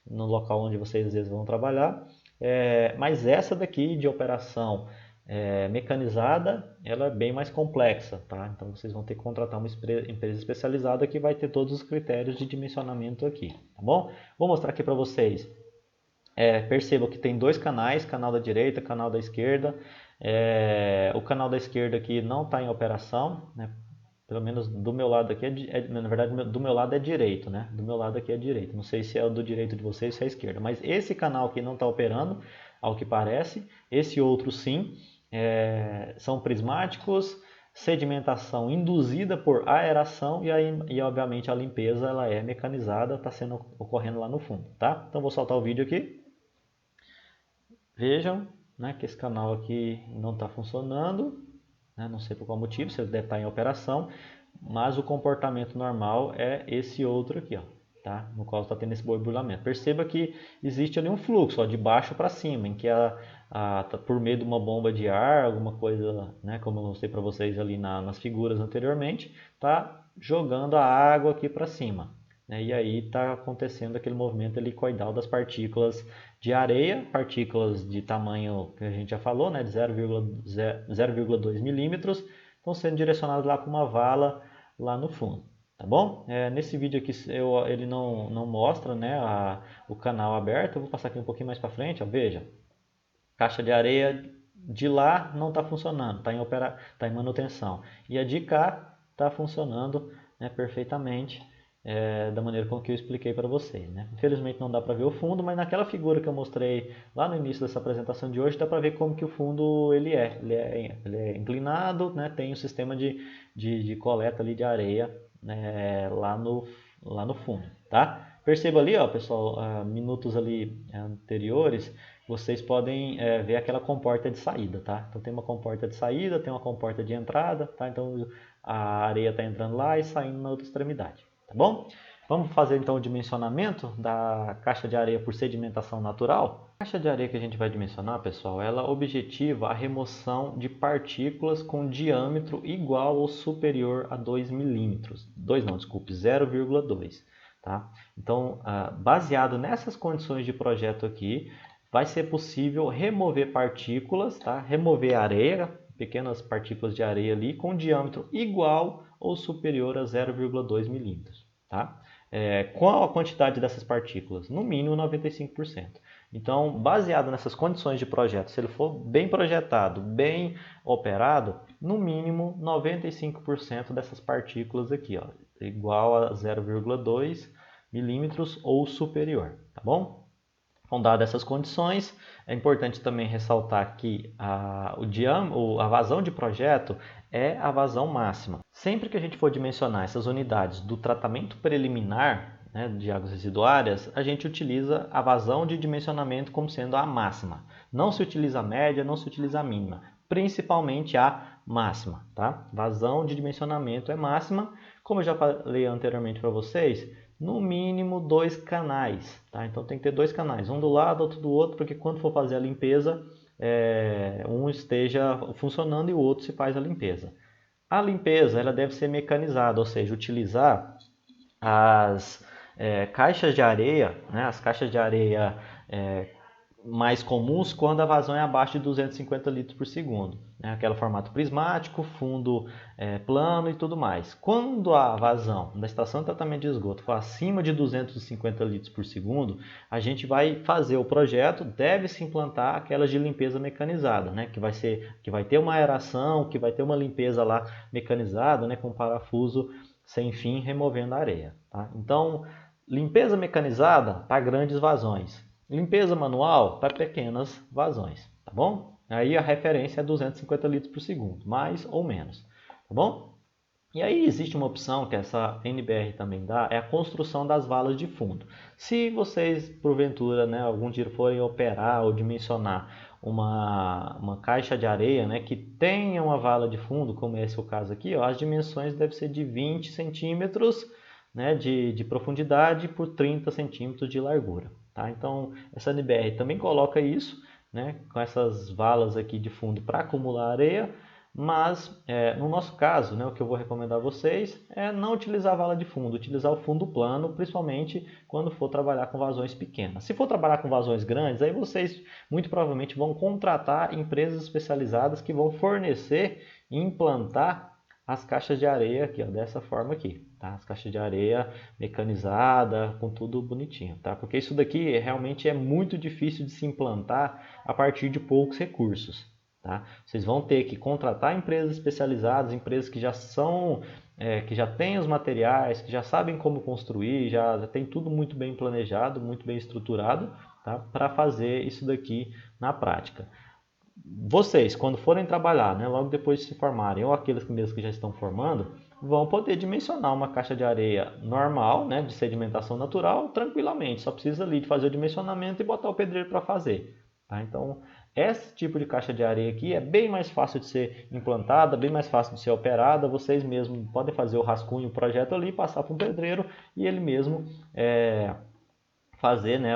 no local onde vocês às vezes vão trabalhar. Mas essa daqui de operação mecanizada, ela é bem mais complexa, tá? Então vocês vão ter que contratar uma empresa especializada que vai ter todos os critérios de dimensionamento aqui, tá bom? Vou mostrar aqui para vocês. Perceba que tem 2 canais, canal da direita, canal da esquerda. O canal da esquerda aqui não está em operação, né? Pelo menos do meu lado aqui, na verdade do meu lado é direito, né? Do meu lado aqui é direito. Não sei se é o do direito de vocês ou se é a esquerda, mas esse canal aqui não está operando, ao que parece. Esse outro sim. São prismáticos, sedimentação induzida por aeração e obviamente a limpeza ela é mecanizada, está ocorrendo lá no fundo, tá? Então vou soltar o vídeo aqui. Vejam, né, que esse canal aqui não está funcionando, né, não sei por qual motivo, se ele deve estar em operação, mas o comportamento normal é esse outro aqui, ó, tá? No qual está tendo esse borbulhamento. Perceba que existe ali um fluxo, ó, de baixo para cima, em que por meio de uma bomba de ar, alguma coisa, né, como eu mostrei para vocês ali nas figuras anteriormente, está jogando a água aqui para cima. E aí está acontecendo aquele movimento helicoidal das partículas de areia, partículas de tamanho que a gente já falou, né, de 0,2 milímetros, estão sendo direcionadas lá para uma vala lá no fundo. Tá bom? Nesse vídeo aqui ele não mostra, né, o canal aberto. Eu vou passar aqui um pouquinho mais para frente. Ó, veja, caixa de areia de lá não está funcionando, está em manutenção. E a de cá está funcionando, né, perfeitamente. Da maneira como que eu expliquei para vocês, né? Infelizmente não dá para ver o fundo, mas naquela figura que eu mostrei lá no início dessa apresentação de hoje, dá para ver como que o fundo ele é inclinado, né? Tem um sistema de coleta ali de areia, né, lá no fundo, tá? Perceba ali, ó, pessoal, minutos ali anteriores, vocês podem ver aquela comporta de saída, tá? Então tem uma comporta de saída, tem uma comporta de entrada, tá? Então a areia está entrando lá e saindo na outra extremidade, tá bom? Vamos fazer então o dimensionamento da caixa de areia por sedimentação natural. A caixa de areia que a gente vai dimensionar, pessoal, ela objetiva a remoção de partículas com diâmetro igual ou superior a 2 milímetros. 0,2. Tá? Então, baseado nessas condições de projeto aqui, vai ser possível remover partículas, tá? Remover areia, pequenas partículas de areia ali, com diâmetro igual ou superior a 0,2 milímetros. Tá? Qual a quantidade dessas partículas? No mínimo 95%. Então, baseado nessas condições de projeto, se ele for bem projetado, bem operado, no mínimo 95% dessas partículas aqui, ó, igual a 0,2 milímetros ou superior, tá bom? Então, dadas essas condições, é importante também ressaltar que a vazão de projeto é a vazão máxima. Sempre que a gente for dimensionar essas unidades do tratamento preliminar, né, de águas residuárias, a gente utiliza a vazão de dimensionamento como sendo a máxima. Não se utiliza a média, não se utiliza a mínima, principalmente a máxima. Tá? Vazão de dimensionamento é máxima, como eu já falei anteriormente para vocês, no mínimo 2 canais, tá? Então tem que ter 2 canais, um do lado, outro do outro, porque quando for fazer a limpeza, um esteja funcionando e o outro se faz a limpeza. A limpeza ela deve ser mecanizada, ou seja, utilizar as caixas de areia, né? As caixas de areia mais comuns quando a vazão é abaixo de 250 litros por segundo. Né? Aquele formato prismático, fundo plano e tudo mais. Quando a vazão da estação de tratamento de esgoto for acima de 250 litros por segundo, a gente vai fazer o projeto, deve-se implantar aquelas de limpeza mecanizada, né? que vai ter uma aeração, que vai ter uma limpeza lá mecanizada, né? Com parafuso sem fim, removendo a areia. Tá? Então, limpeza mecanizada para grandes vazões. Limpeza manual para pequenas vazões, tá bom? Aí a referência é 250 litros por segundo, mais ou menos, tá bom? E aí existe uma opção que essa NBR também dá, é a construção das valas de fundo. Se vocês, porventura, né, algum dia forem operar ou dimensionar uma caixa de areia, né, que tenha uma vala de fundo, como esse é o caso aqui, ó, as dimensões devem ser de 20 centímetros, né, de profundidade por 30 centímetros de largura. Tá? Então, essa NBR também coloca isso, né, com essas valas aqui de fundo para acumular areia, mas no nosso caso, né, o que eu vou recomendar a vocês é não utilizar a vala de fundo, utilizar o fundo plano, principalmente quando for trabalhar com vazões pequenas. Se for trabalhar com vazões grandes, aí vocês muito provavelmente vão contratar empresas especializadas que vão fornecer e implantar as caixas de areia aqui, ó, dessa forma aqui, tá? As caixas de areia mecanizada, com tudo bonitinho, tá? Porque isso daqui realmente é muito difícil de se implantar a partir de poucos recursos, tá? Vocês vão ter que contratar empresas especializadas, empresas que já são, que já têm os materiais, que já sabem como construir, já tem tudo muito bem planejado, muito bem estruturado, tá? Para fazer isso daqui na prática. Vocês, quando forem trabalhar, né, logo depois de se formarem, ou aqueles mesmos que já estão formando, vão poder dimensionar uma caixa de areia normal, né, de sedimentação natural, tranquilamente. Só precisa ali de fazer o dimensionamento e botar o pedreiro para fazer. Tá? Então, esse tipo de caixa de areia aqui é bem mais fácil de ser implantada, bem mais fácil de ser operada. Vocês mesmos podem fazer o rascunho, o projeto ali, passar para o pedreiro e ele mesmo fazer, né,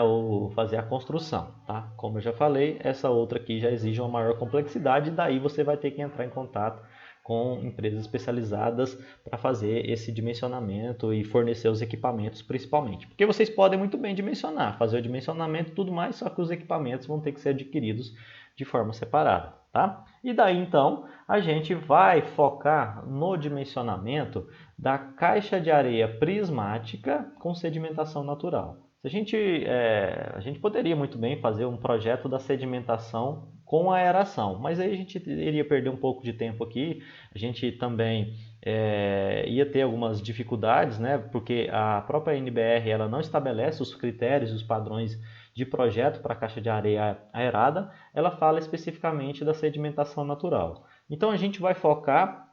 fazer a construção, tá? Como eu já falei, essa outra aqui já exige uma maior complexidade, daí você vai ter que entrar em contato com empresas especializadas para fazer esse dimensionamento e fornecer os equipamentos principalmente. Porque vocês podem muito bem dimensionar, fazer o dimensionamento e tudo mais, só que os equipamentos vão ter que ser adquiridos de forma separada, tá? E daí então a gente vai focar no dimensionamento da caixa de areia prismática com sedimentação natural. A gente poderia muito bem fazer um projeto da sedimentação com aeração, mas aí a gente iria perder um pouco de tempo aqui, a gente também ia ter algumas dificuldades, né? Porque a própria NBR ela não estabelece os critérios e os padrões de projeto para a caixa de areia aerada, ela fala especificamente da sedimentação natural. Então a gente vai focar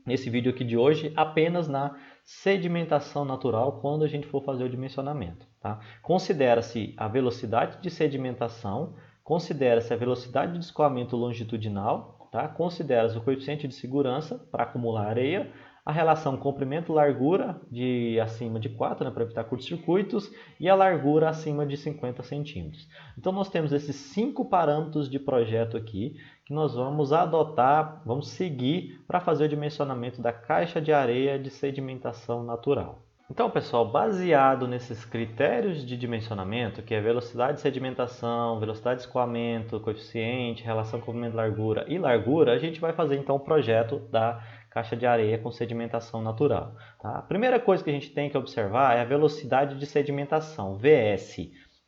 nesse vídeo aqui de hoje apenas na sedimentação natural quando a gente for fazer o dimensionamento. Tá? Considera-se a velocidade de sedimentação considera-se a velocidade de escoamento longitudinal, tá? Considera-se o coeficiente de segurança para acumular areia, a relação comprimento-largura de acima de 4, né, para evitar curtos-circuitos, e a largura acima de 50 centímetros. Então, nós temos esses 5 parâmetros de projeto aqui, que nós vamos adotar, vamos seguir para fazer o dimensionamento da caixa de areia de sedimentação natural. Então, pessoal, baseado nesses critérios de dimensionamento, que é velocidade de sedimentação, velocidade de escoamento, coeficiente, relação comprimento-largura e largura, a gente vai fazer então o projeto da caixa de areia com sedimentação natural. Tá? A primeira coisa que a gente tem que observar é a velocidade de sedimentação, VS.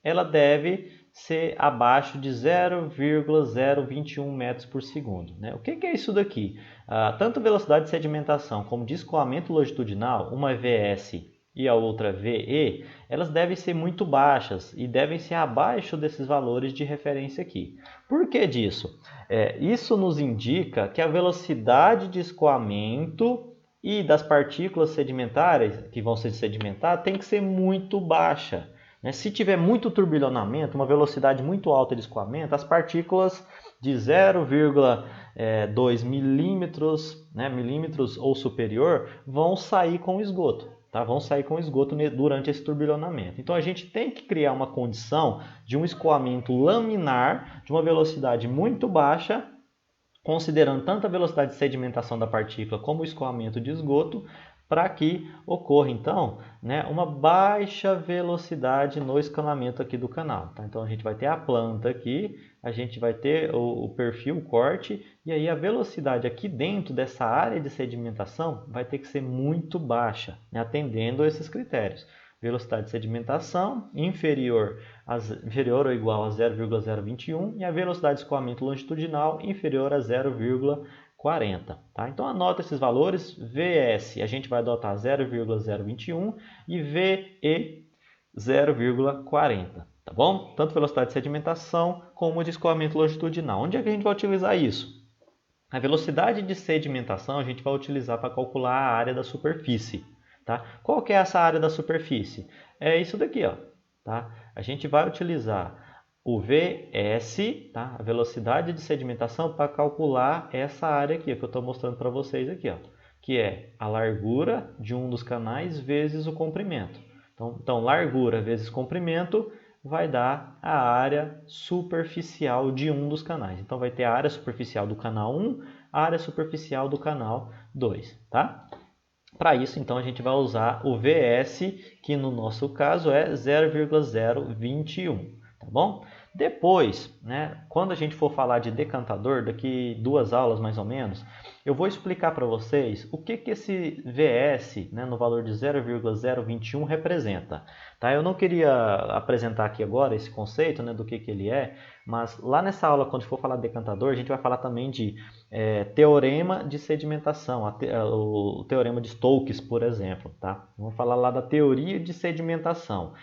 Ela deve ser abaixo de 0,021 metros por segundo. Né? O que é isso daqui? Tanto velocidade de sedimentação como de escoamento longitudinal, uma VS e a outra VE, elas devem ser muito baixas e devem ser abaixo desses valores de referência aqui. Por que disso? Isso nos indica que a velocidade de escoamento e das partículas sedimentares que vão se sedimentar tem que ser muito baixa. Se tiver muito turbilhonamento, uma velocidade muito alta de escoamento, as partículas de 0,2 milímetros, milímetros ou superior vão sair com o esgoto. Tá? Vão sair com o esgoto durante esse turbilhonamento. Então a gente tem que criar uma condição de um escoamento laminar de uma velocidade muito baixa, considerando tanto a velocidade de sedimentação da partícula como o escoamento de esgoto, para que ocorra então uma baixa velocidade no escalonamento aqui do canal. Tá? Então a gente vai ter a planta aqui, a gente vai ter o perfil, o corte, e aí a velocidade aqui dentro dessa área de sedimentação vai ter que ser muito baixa, atendendo a esses critérios. Velocidade de sedimentação inferior ou igual a 0,021 e a velocidade de escoamento longitudinal inferior a 0,40. Tá? Então anota esses valores, VS a gente vai adotar 0,021 e VE 0,40. Tá bom? Tanto velocidade de sedimentação como de escoamento longitudinal. Onde é que a gente vai utilizar isso? A velocidade de sedimentação a gente vai utilizar para calcular a área da superfície. Tá? Qual que é essa área da superfície? É isso daqui. Ó, tá? A gente vai utilizar o VS, tá? A velocidade de sedimentação, para calcular essa área aqui, que eu estou mostrando para vocês aqui, ó, que é a largura de um dos canais vezes o comprimento. Então, largura vezes comprimento vai dar a área superficial de um dos canais. Então, vai ter a área superficial do canal 1, a área superficial do canal 2. Tá? Para isso, então, a gente vai usar o VS, que no nosso caso é 0,021. Tá bom? Depois, quando a gente for falar de decantador, daqui 2 aulas mais ou menos, eu vou explicar para vocês o que esse VS, no valor de 0,021 representa. Tá? Eu não queria apresentar aqui agora esse conceito do que ele é, mas lá nessa aula, quando for falar de decantador, a gente vai falar também de teorema de sedimentação, o teorema de Stokes, por exemplo. Tá? Vamos falar lá da teoria de sedimentação.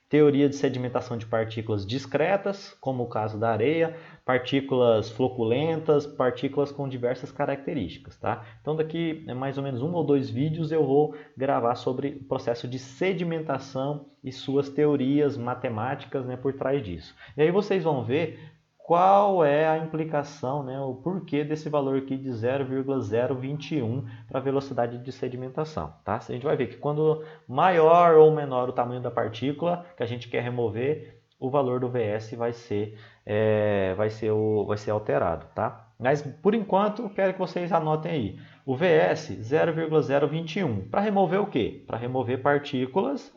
Teoria de sedimentação de partículas discretas, como o caso da areia, partículas floculentas, partículas com diversas características. Tá? Então daqui mais ou menos 1 ou 2 vídeos eu vou gravar sobre o processo de sedimentação e suas teorias matemáticas por trás disso. E aí vocês vão ver qual é a implicação, o porquê desse valor aqui de 0,021 para a velocidade de sedimentação. Tá? A gente vai ver que quando maior ou menor o tamanho da partícula que a gente quer remover, o valor do VS vai ser alterado. Tá? Mas por enquanto, quero que vocês anotem aí. O VS 0,021. Para remover o quê? Para remover partículas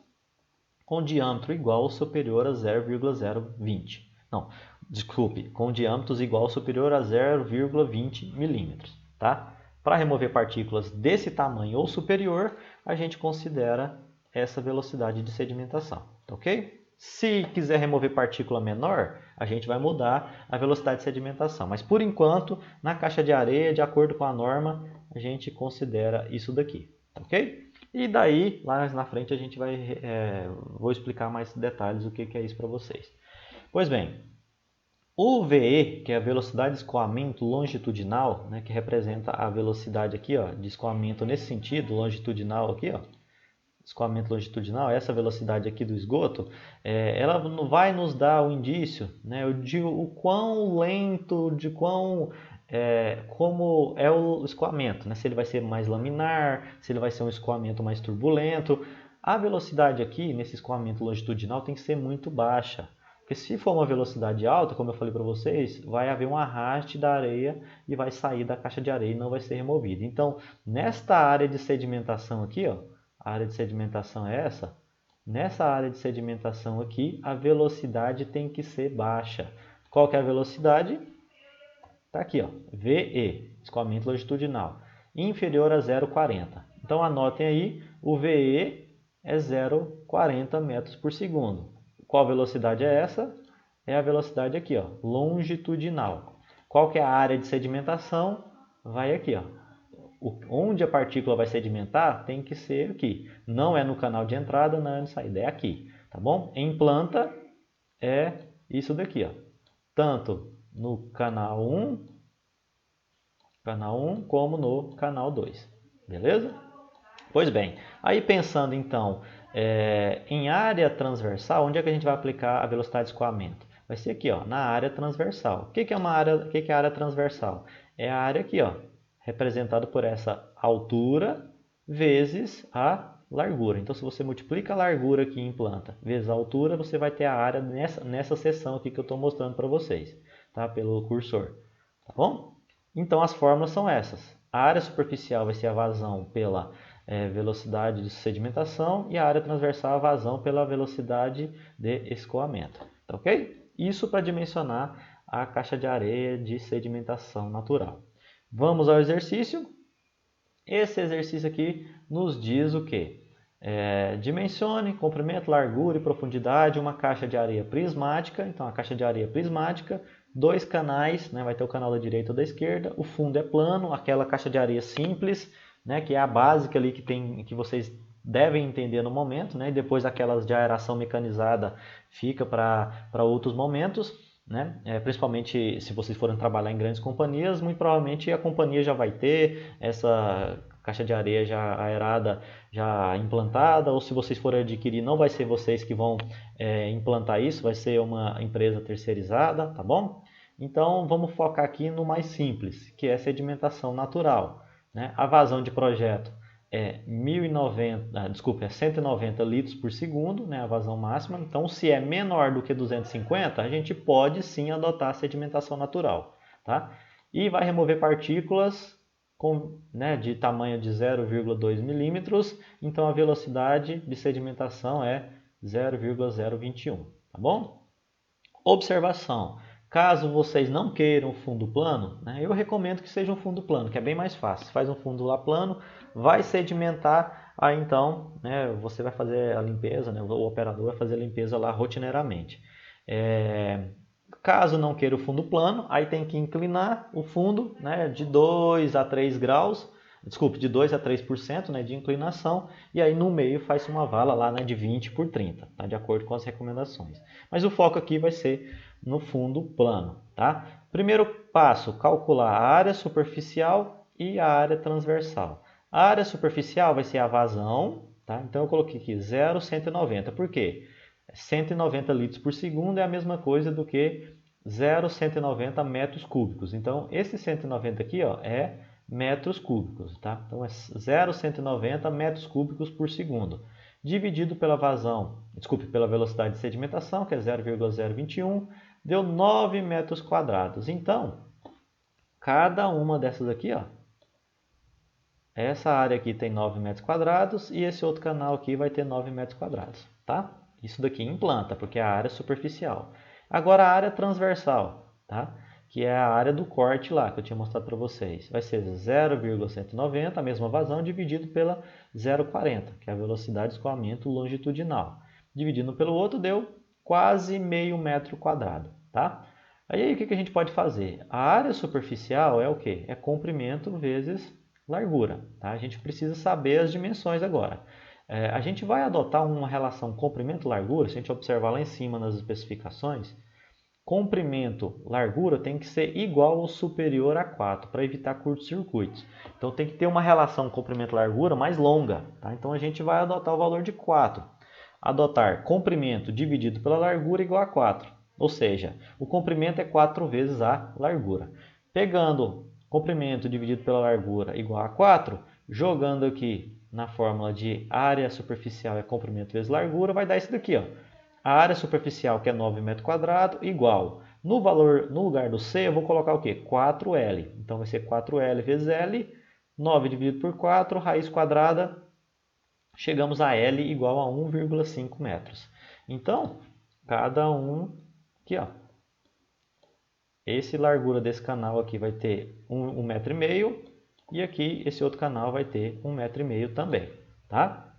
com diâmetro igual ou superior a 0,020. Não, desculpe, com diâmetros igual ou superior a 0,20 milímetros. Tá? Para remover partículas desse tamanho ou superior, a gente considera essa velocidade de sedimentação. Ok? Se quiser remover partícula menor, a gente vai mudar a velocidade de sedimentação. Mas por enquanto, na caixa de areia, de acordo com a norma, a gente considera isso daqui. Ok? E daí, lá na frente, a gente vou explicar mais detalhes o que é isso para vocês. Pois bem, o VE, que é a velocidade de escoamento longitudinal, que representa a velocidade aqui, ó, de escoamento nesse sentido, longitudinal aqui, ó, escoamento longitudinal, essa velocidade aqui do esgoto, ela não vai nos dar o indício, né, de o quão lento, de quão como é o escoamento, né? Se ele vai ser mais laminar, se ele vai ser um escoamento mais turbulento. A velocidade aqui, nesse escoamento longitudinal, tem que ser muito baixa. Porque se for uma velocidade alta, como eu falei para vocês, vai haver um arraste da areia e vai sair da caixa de areia e não vai ser removido. Então, nesta área de sedimentação aqui, ó, a área de sedimentação é essa. Nessa área de sedimentação aqui, a velocidade tem que ser baixa. Qual que é a velocidade? Está aqui, ó, VE, escoamento longitudinal, inferior a 0,40. Então anotem aí, o VE é 0,40 metros por segundo. Qual velocidade é essa? É a velocidade aqui, ó, longitudinal. Qual que é a área de sedimentação? Vai aqui, ó. Onde a partícula vai sedimentar tem que ser aqui. Não é no canal de entrada, não é de saída, é aqui, tá bom? Em planta é isso daqui, ó. Tanto no canal 1, como no canal 2, beleza? Pois bem, aí pensando então em área transversal, onde é que a gente vai aplicar a velocidade de escoamento? Vai ser aqui, ó, na área transversal. O que é a área transversal? É a área aqui, ó, representada por essa altura vezes a largura. Então, se você multiplica a largura aqui em planta vezes a altura, você vai ter a área nessa seção aqui que eu estou mostrando para vocês, tá? Pelo cursor, tá bom? Então, as fórmulas são essas. A área superficial vai ser a vazão pela velocidade de sedimentação e a área transversal a vazão pela velocidade de escoamento, tá ok? Isso para dimensionar a caixa de areia de sedimentação natural. Vamos ao exercício. Esse exercício aqui nos diz o quê? Dimensione comprimento, largura e profundidade uma caixa de areia prismática. Então, a caixa de areia prismática, 2 canais, né? Vai ter o canal da direita ou da esquerda. O fundo é plano, aquela caixa de areia simples, né? Que é a básica ali que vocês devem entender no momento, né? E depois aquelas de aeração mecanizada fica para outros momentos, né? Principalmente se vocês forem trabalhar em grandes companhias, muito provavelmente a companhia já vai ter essa caixa de areia já aerada, já implantada, ou se vocês forem adquirir, não vai ser vocês que vão implantar isso, vai ser uma empresa terceirizada, tá bom? Então vamos focar aqui no mais simples, que é sedimentação natural, né? A vazão de projeto é 190 litros por segundo, né, a vazão máxima. Então, se é menor do que 250, a gente pode sim adotar a sedimentação natural, tá? E vai remover partículas de tamanho de 0,2 milímetros. Então, a velocidade de sedimentação é 0,021, tá bom? Observação. Caso vocês não queiram fundo plano, né, eu recomendo que seja um fundo plano, que é bem mais fácil. Faz um fundo lá plano, vai sedimentar, aí então você vai fazer a limpeza, né, o operador vai fazer a limpeza lá rotineiramente. Caso não queira o fundo plano, aí tem que inclinar o fundo, né, de 2 a 3 graus, desculpe, de 2 a 3%, né, de inclinação, e aí no meio faz uma vala lá, né, de 20 por 30, tá, de acordo com as recomendações. Mas o foco aqui vai ser no fundo plano, tá? Primeiro passo, calcular a área superficial e a área transversal. A área superficial vai ser a vazão, tá? Então eu coloquei aqui 0,190. Por quê? 190 litros por segundo é a mesma coisa do que 0,190 metros cúbicos. Então esse 190 aqui, ó, é metros cúbicos, tá? Então é 0,190 metros cúbicos por segundo, dividido pela pela velocidade de sedimentação, que é 0,021, deu 9 metros quadrados. Então, cada uma dessas aqui, ó, essa área aqui tem 9 metros quadrados e esse outro canal aqui vai ter 9 metros quadrados, tá? Isso daqui em planta, porque é a área superficial. Agora a área transversal, tá? Que é a área do corte lá, que eu tinha mostrado para vocês. Vai ser 0,190, a mesma vazão, dividido pela 0,40, que é a velocidade de escoamento longitudinal. Dividindo pelo outro, deu quase meio metro quadrado, tá? Aí o que a gente pode fazer? A área superficial é o quê? É comprimento vezes largura, tá? A gente precisa saber as dimensões agora. A gente vai adotar uma relação comprimento-largura, se a gente observar lá em cima nas especificações, comprimento, largura tem que ser igual ou superior a 4 para evitar curtos-circuitos. Então tem que ter uma relação comprimento-largura mais longa. Tá? Então a gente vai adotar o valor de 4. Adotar comprimento dividido pela largura igual a 4. Ou seja, o comprimento é 4 vezes a largura. Pegando comprimento dividido pela largura igual a 4, jogando aqui na fórmula de área superficial é comprimento vezes largura, vai dar isso daqui, ó. A área superficial, que é 9 metros quadrados, igual. No lugar do C, eu vou colocar o quê? 4L. Então vai ser 4L vezes L, 9 dividido por 4, raiz quadrada, chegamos a L igual a 1,5 metros. Então, cada um aqui, ó. Esse largura desse canal aqui vai ter 1,5 metro e aqui esse outro canal vai ter 1,5 metro também, tá?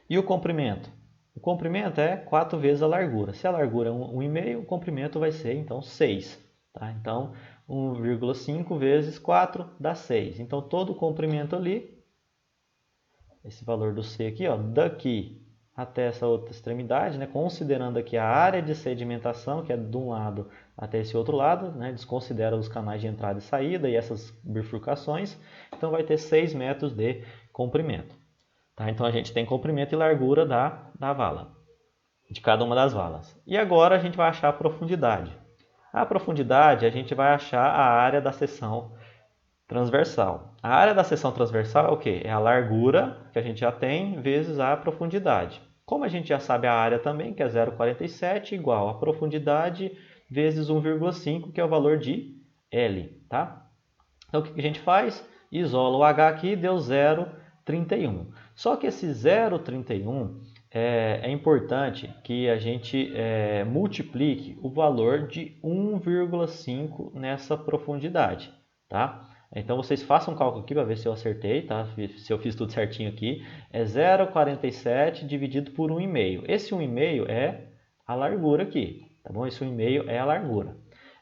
E o comprimento? O comprimento é 4 vezes a largura. Se a largura é 1,5, o comprimento vai ser então 6, tá? Então, 1,5 vezes 4 dá 6. Então, todo o comprimento ali, esse valor do C aqui, ó, daqui até essa outra extremidade, né, considerando aqui a área de sedimentação, que é de um lado até esse outro lado, né, desconsidera os canais de entrada e saída e essas bifurcações, então vai ter 6 metros de comprimento. Tá? Então a gente tem comprimento e largura da vala, de cada uma das valas. E agora a gente vai achar a profundidade. A profundidade a gente vai achar a área da seção transversal. A área da seção transversal é o quê? É a largura, que a gente já tem, vezes a profundidade. Como a gente já sabe a área também, que é 0,47, igual a profundidade vezes 1,5, que é o valor de L. Tá? Então, o que a gente faz? Isola o H aqui, deu 0,31. Só que esse 0,31 é importante que a gente multiplique o valor de 1,5 nessa profundidade. Tá? Então vocês façam um cálculo aqui para ver se eu acertei, tá? Se eu fiz tudo certinho aqui. É 0,47 dividido por 1,5. Esse 1,5 é a largura aqui, tá bom? Esse 1,5 é a largura.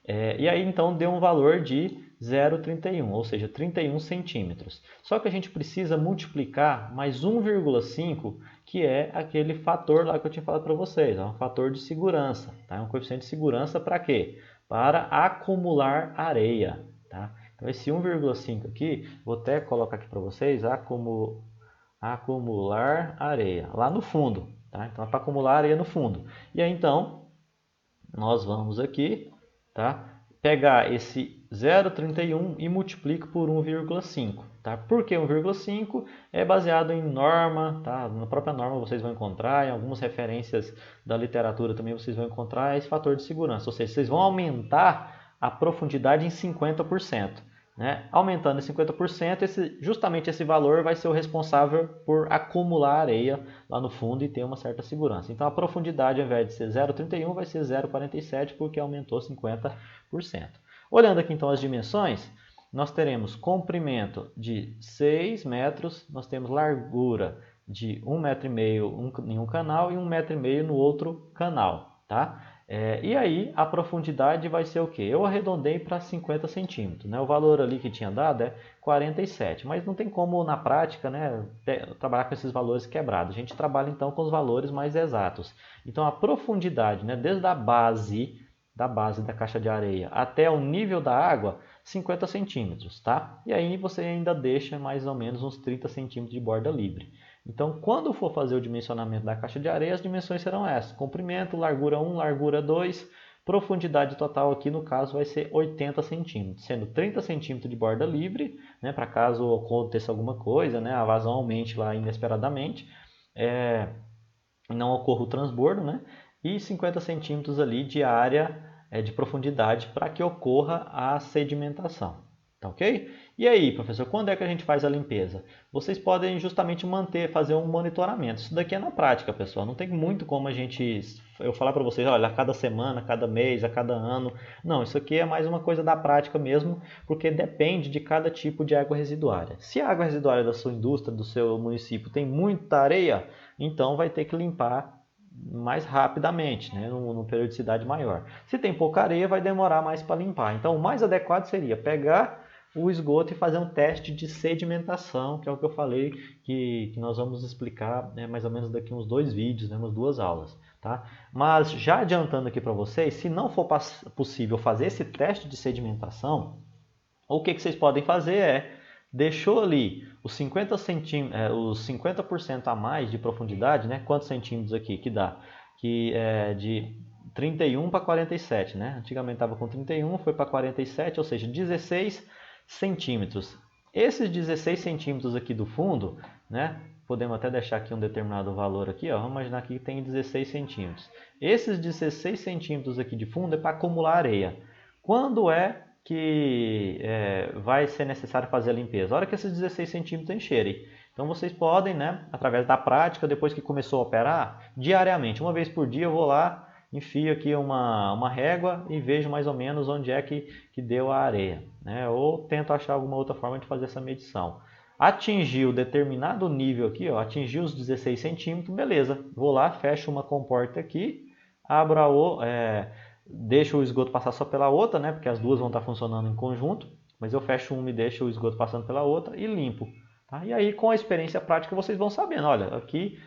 E aí então deu um valor de 0,31, ou seja, 31 centímetros. Só que a gente precisa multiplicar mais 1,5, que é aquele fator lá que eu tinha falado para vocês. É um fator de segurança, tá? É um coeficiente de segurança para quê? Para acumular areia, tá? Então, esse 1,5 aqui, vou até colocar aqui para vocês, acumular areia, lá no fundo. Tá? Então, é para acumular areia no fundo. E aí, então, nós vamos aqui, tá? Pegar esse 0,31 e multiplico por 1,5. Tá? Por que 1,5? É baseado em norma, tá? Na própria norma vocês vão encontrar, em algumas referências da literatura também vocês vão encontrar esse fator de segurança. Ou seja, vocês vão aumentar a profundidade em 50%. Né? Aumentando em 50%, justamente esse valor vai ser o responsável por acumular areia lá no fundo e ter uma certa segurança. Então a profundidade, ao invés de ser 0,31, vai ser 0,47 porque aumentou 50%. Olhando aqui então as dimensões, nós teremos comprimento de 6 metros, nós temos largura de 1,5 metro em um canal e 1,5 metro no outro canal. Tá? E aí a profundidade vai ser o que? Eu arredondei para 50 centímetros. Né? O valor ali que tinha dado é 47, mas não tem como na prática, né, trabalhar com esses valores quebrados. A gente trabalha então com os valores mais exatos. Então a profundidade, né, desde a base da caixa de areia até o nível da água, 50 centímetros. Tá? E aí você ainda deixa mais ou menos uns 30 centímetros de borda livre. Então, quando for fazer o dimensionamento da caixa de areia, as dimensões serão essas. Comprimento, largura 1, largura 2, profundidade total aqui no caso vai ser 80 centímetros, sendo 30 centímetros de borda livre, né, para caso aconteça alguma coisa, né, a vazão aumente lá inesperadamente, não ocorra o transbordo, né, e 50 centímetros ali de área de profundidade para que ocorra a sedimentação. Tá ok? E aí, professor, quando é que a gente faz a limpeza? Vocês podem justamente fazer um monitoramento. Isso daqui é na prática, pessoal. Não tem muito como eu falar para vocês, olha, a cada semana, a cada mês, a cada ano. Não, isso aqui é mais uma coisa da prática mesmo, porque depende de cada tipo de água residuária. Se a água residuária da sua indústria, do seu município, tem muita areia, então vai ter que limpar mais rapidamente, né, numa periodicidade maior. Se tem pouca areia, vai demorar mais para limpar. Então, o mais adequado seria pegar o esgoto e fazer um teste de sedimentação, que é o que eu falei que nós vamos explicar, né, mais ou menos daqui uns 2 vídeos, né, umas 2 aulas. Tá? Mas já adiantando aqui para vocês, se não for possível fazer esse teste de sedimentação, o que vocês podem fazer é, deixou ali os 50% a mais de profundidade, né? Quantos centímetros aqui que dá? Que é de 31 para 47, né? Antigamente estava com 31, foi para 47, ou seja, 16 centímetros. Esses 16 centímetros aqui do fundo, né? Podemos até deixar aqui um determinado valor aqui, ó. Vamos imaginar que tem 16 centímetros. Esses 16 centímetros aqui de fundo é para acumular areia. Quando é que vai ser necessário fazer a limpeza? A hora que esses 16 centímetros encherem. Então vocês podem, né, através da prática, depois que começou a operar, diariamente, uma vez por dia eu vou lá, enfio aqui uma régua e vejo mais ou menos onde é que deu a areia, né? Ou tento achar alguma outra forma de fazer essa medição. Atingiu determinado nível aqui, ó, atingiu os 16 centímetros, beleza. Vou lá, fecho uma comporta aqui, abro deixo o esgoto passar só pela outra, né? Porque as duas vão estar funcionando em conjunto, mas eu fecho uma e deixo o esgoto passando pela outra e limpo. Tá? E aí, com a experiência prática, vocês vão sabendo, olha, aqui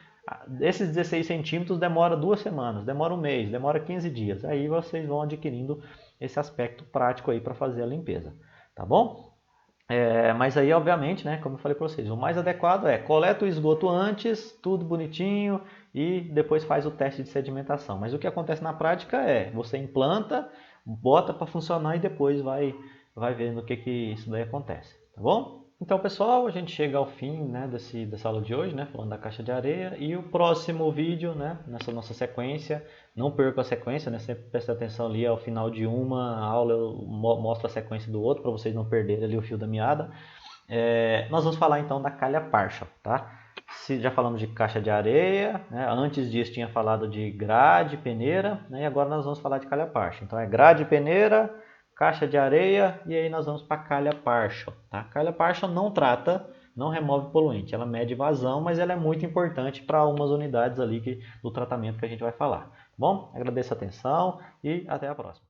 esses 16 centímetros demora 2 semanas, demora um mês, demora 15 dias. Aí vocês vão adquirindo esse aspecto prático aí para fazer a limpeza, tá bom? Mas aí, obviamente, né, como eu falei para vocês, o mais adequado é coleta o esgoto antes, tudo bonitinho, e depois faz o teste de sedimentação. Mas o que acontece na prática é, você implanta, bota para funcionar e depois vai vendo o que isso daí acontece, tá bom? Então, pessoal, a gente chega ao fim, né, dessa aula de hoje, né, falando da caixa de areia, e o próximo vídeo, né, nessa nossa sequência, não perca a sequência, né, sempre preste atenção ali ao final de uma aula, eu mostro a sequência do outro para vocês não perderem ali o fio da meada. Nós vamos falar então da calha partial, tá? Já falamos de caixa de areia, né? Antes disso tinha falado de grade, peneira, né? E agora nós vamos falar de calha partial. Então é grade, peneira, caixa de areia e aí nós vamos para calha partial, tá? Calha partial não trata, não remove poluente, ela mede vazão, mas ela é muito importante para umas unidades ali do tratamento que a gente vai falar. Tá bom? Agradeço a atenção e até a próxima.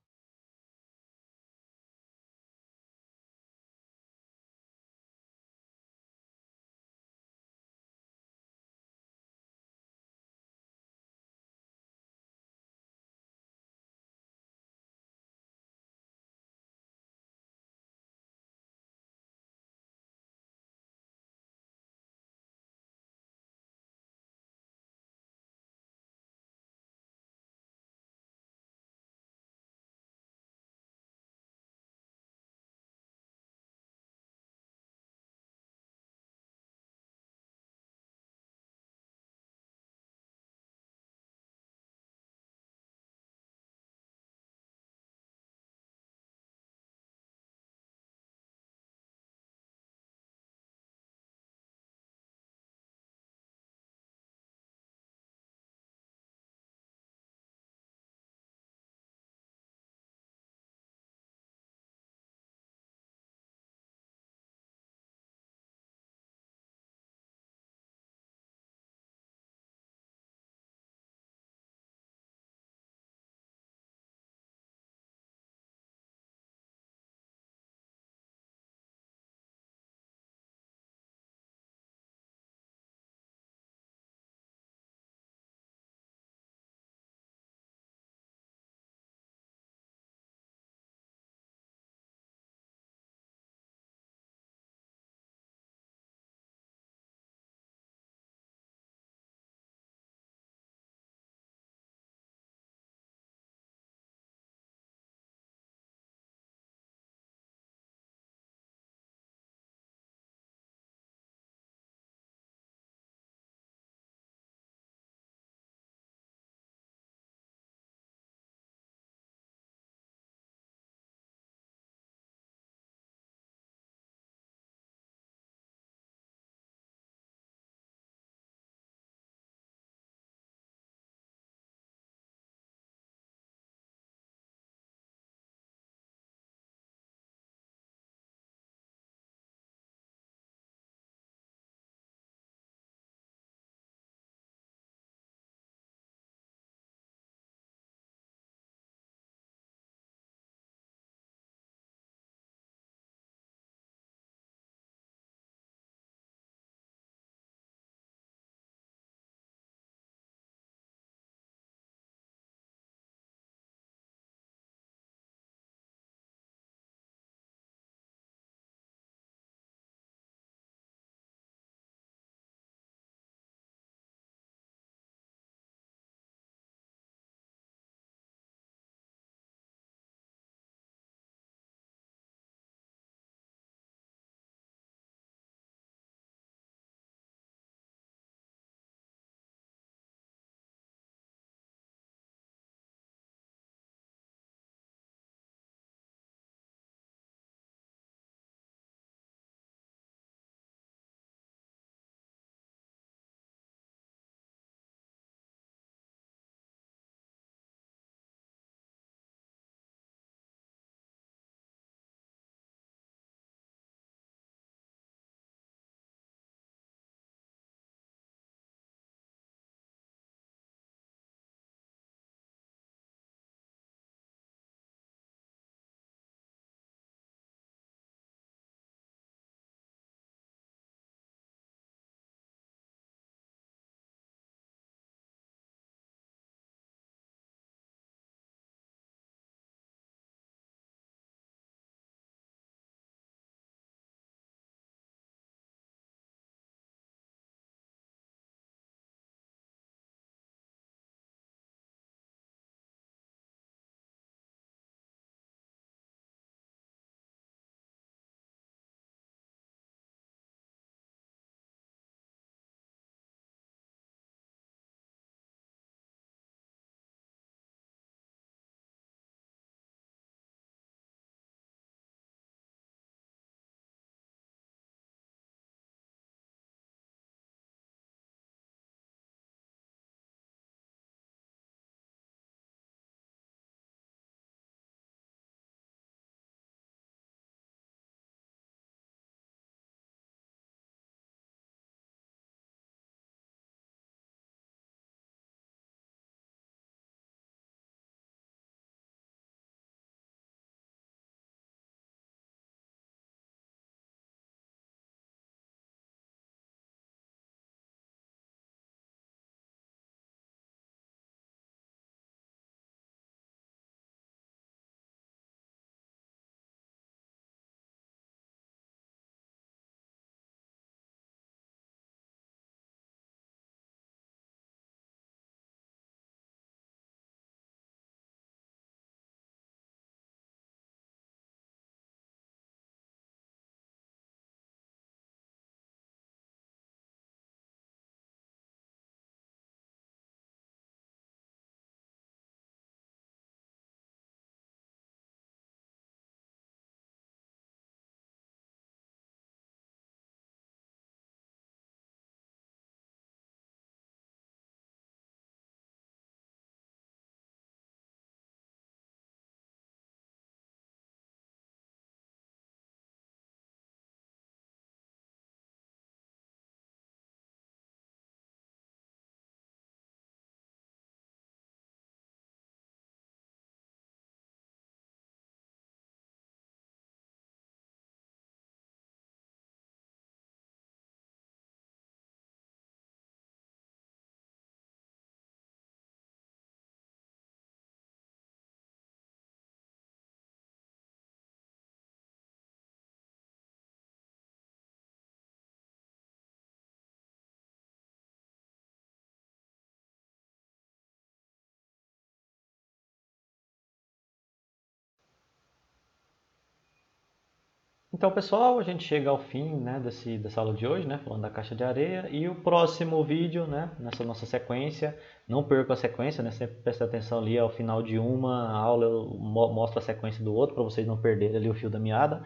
Então, pessoal, a gente chega ao fim, né, dessa aula de hoje, né, falando da caixa de areia. E o próximo vídeo, né, nessa nossa sequência, não perca a sequência, né, sempre preste atenção ali ao final de uma aula, eu mostro a sequência do outro para vocês não perderem ali o fio da meada.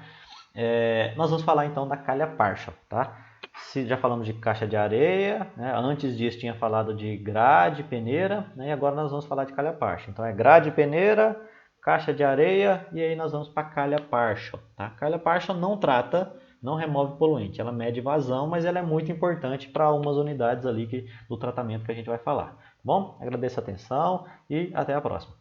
Nós vamos falar então da calha partial, tá? Já falamos de caixa de areia, né? Antes disso tinha falado de grade, peneira, né? E agora nós vamos falar de calha partial. Então é grade, peneira, caixa de areia e aí nós vamos para calha partial, tá? Calha partial não trata, não remove poluente, ela mede vazão, mas ela é muito importante para algumas unidades ali do tratamento que a gente vai falar. Bom, agradeço a atenção e até a próxima.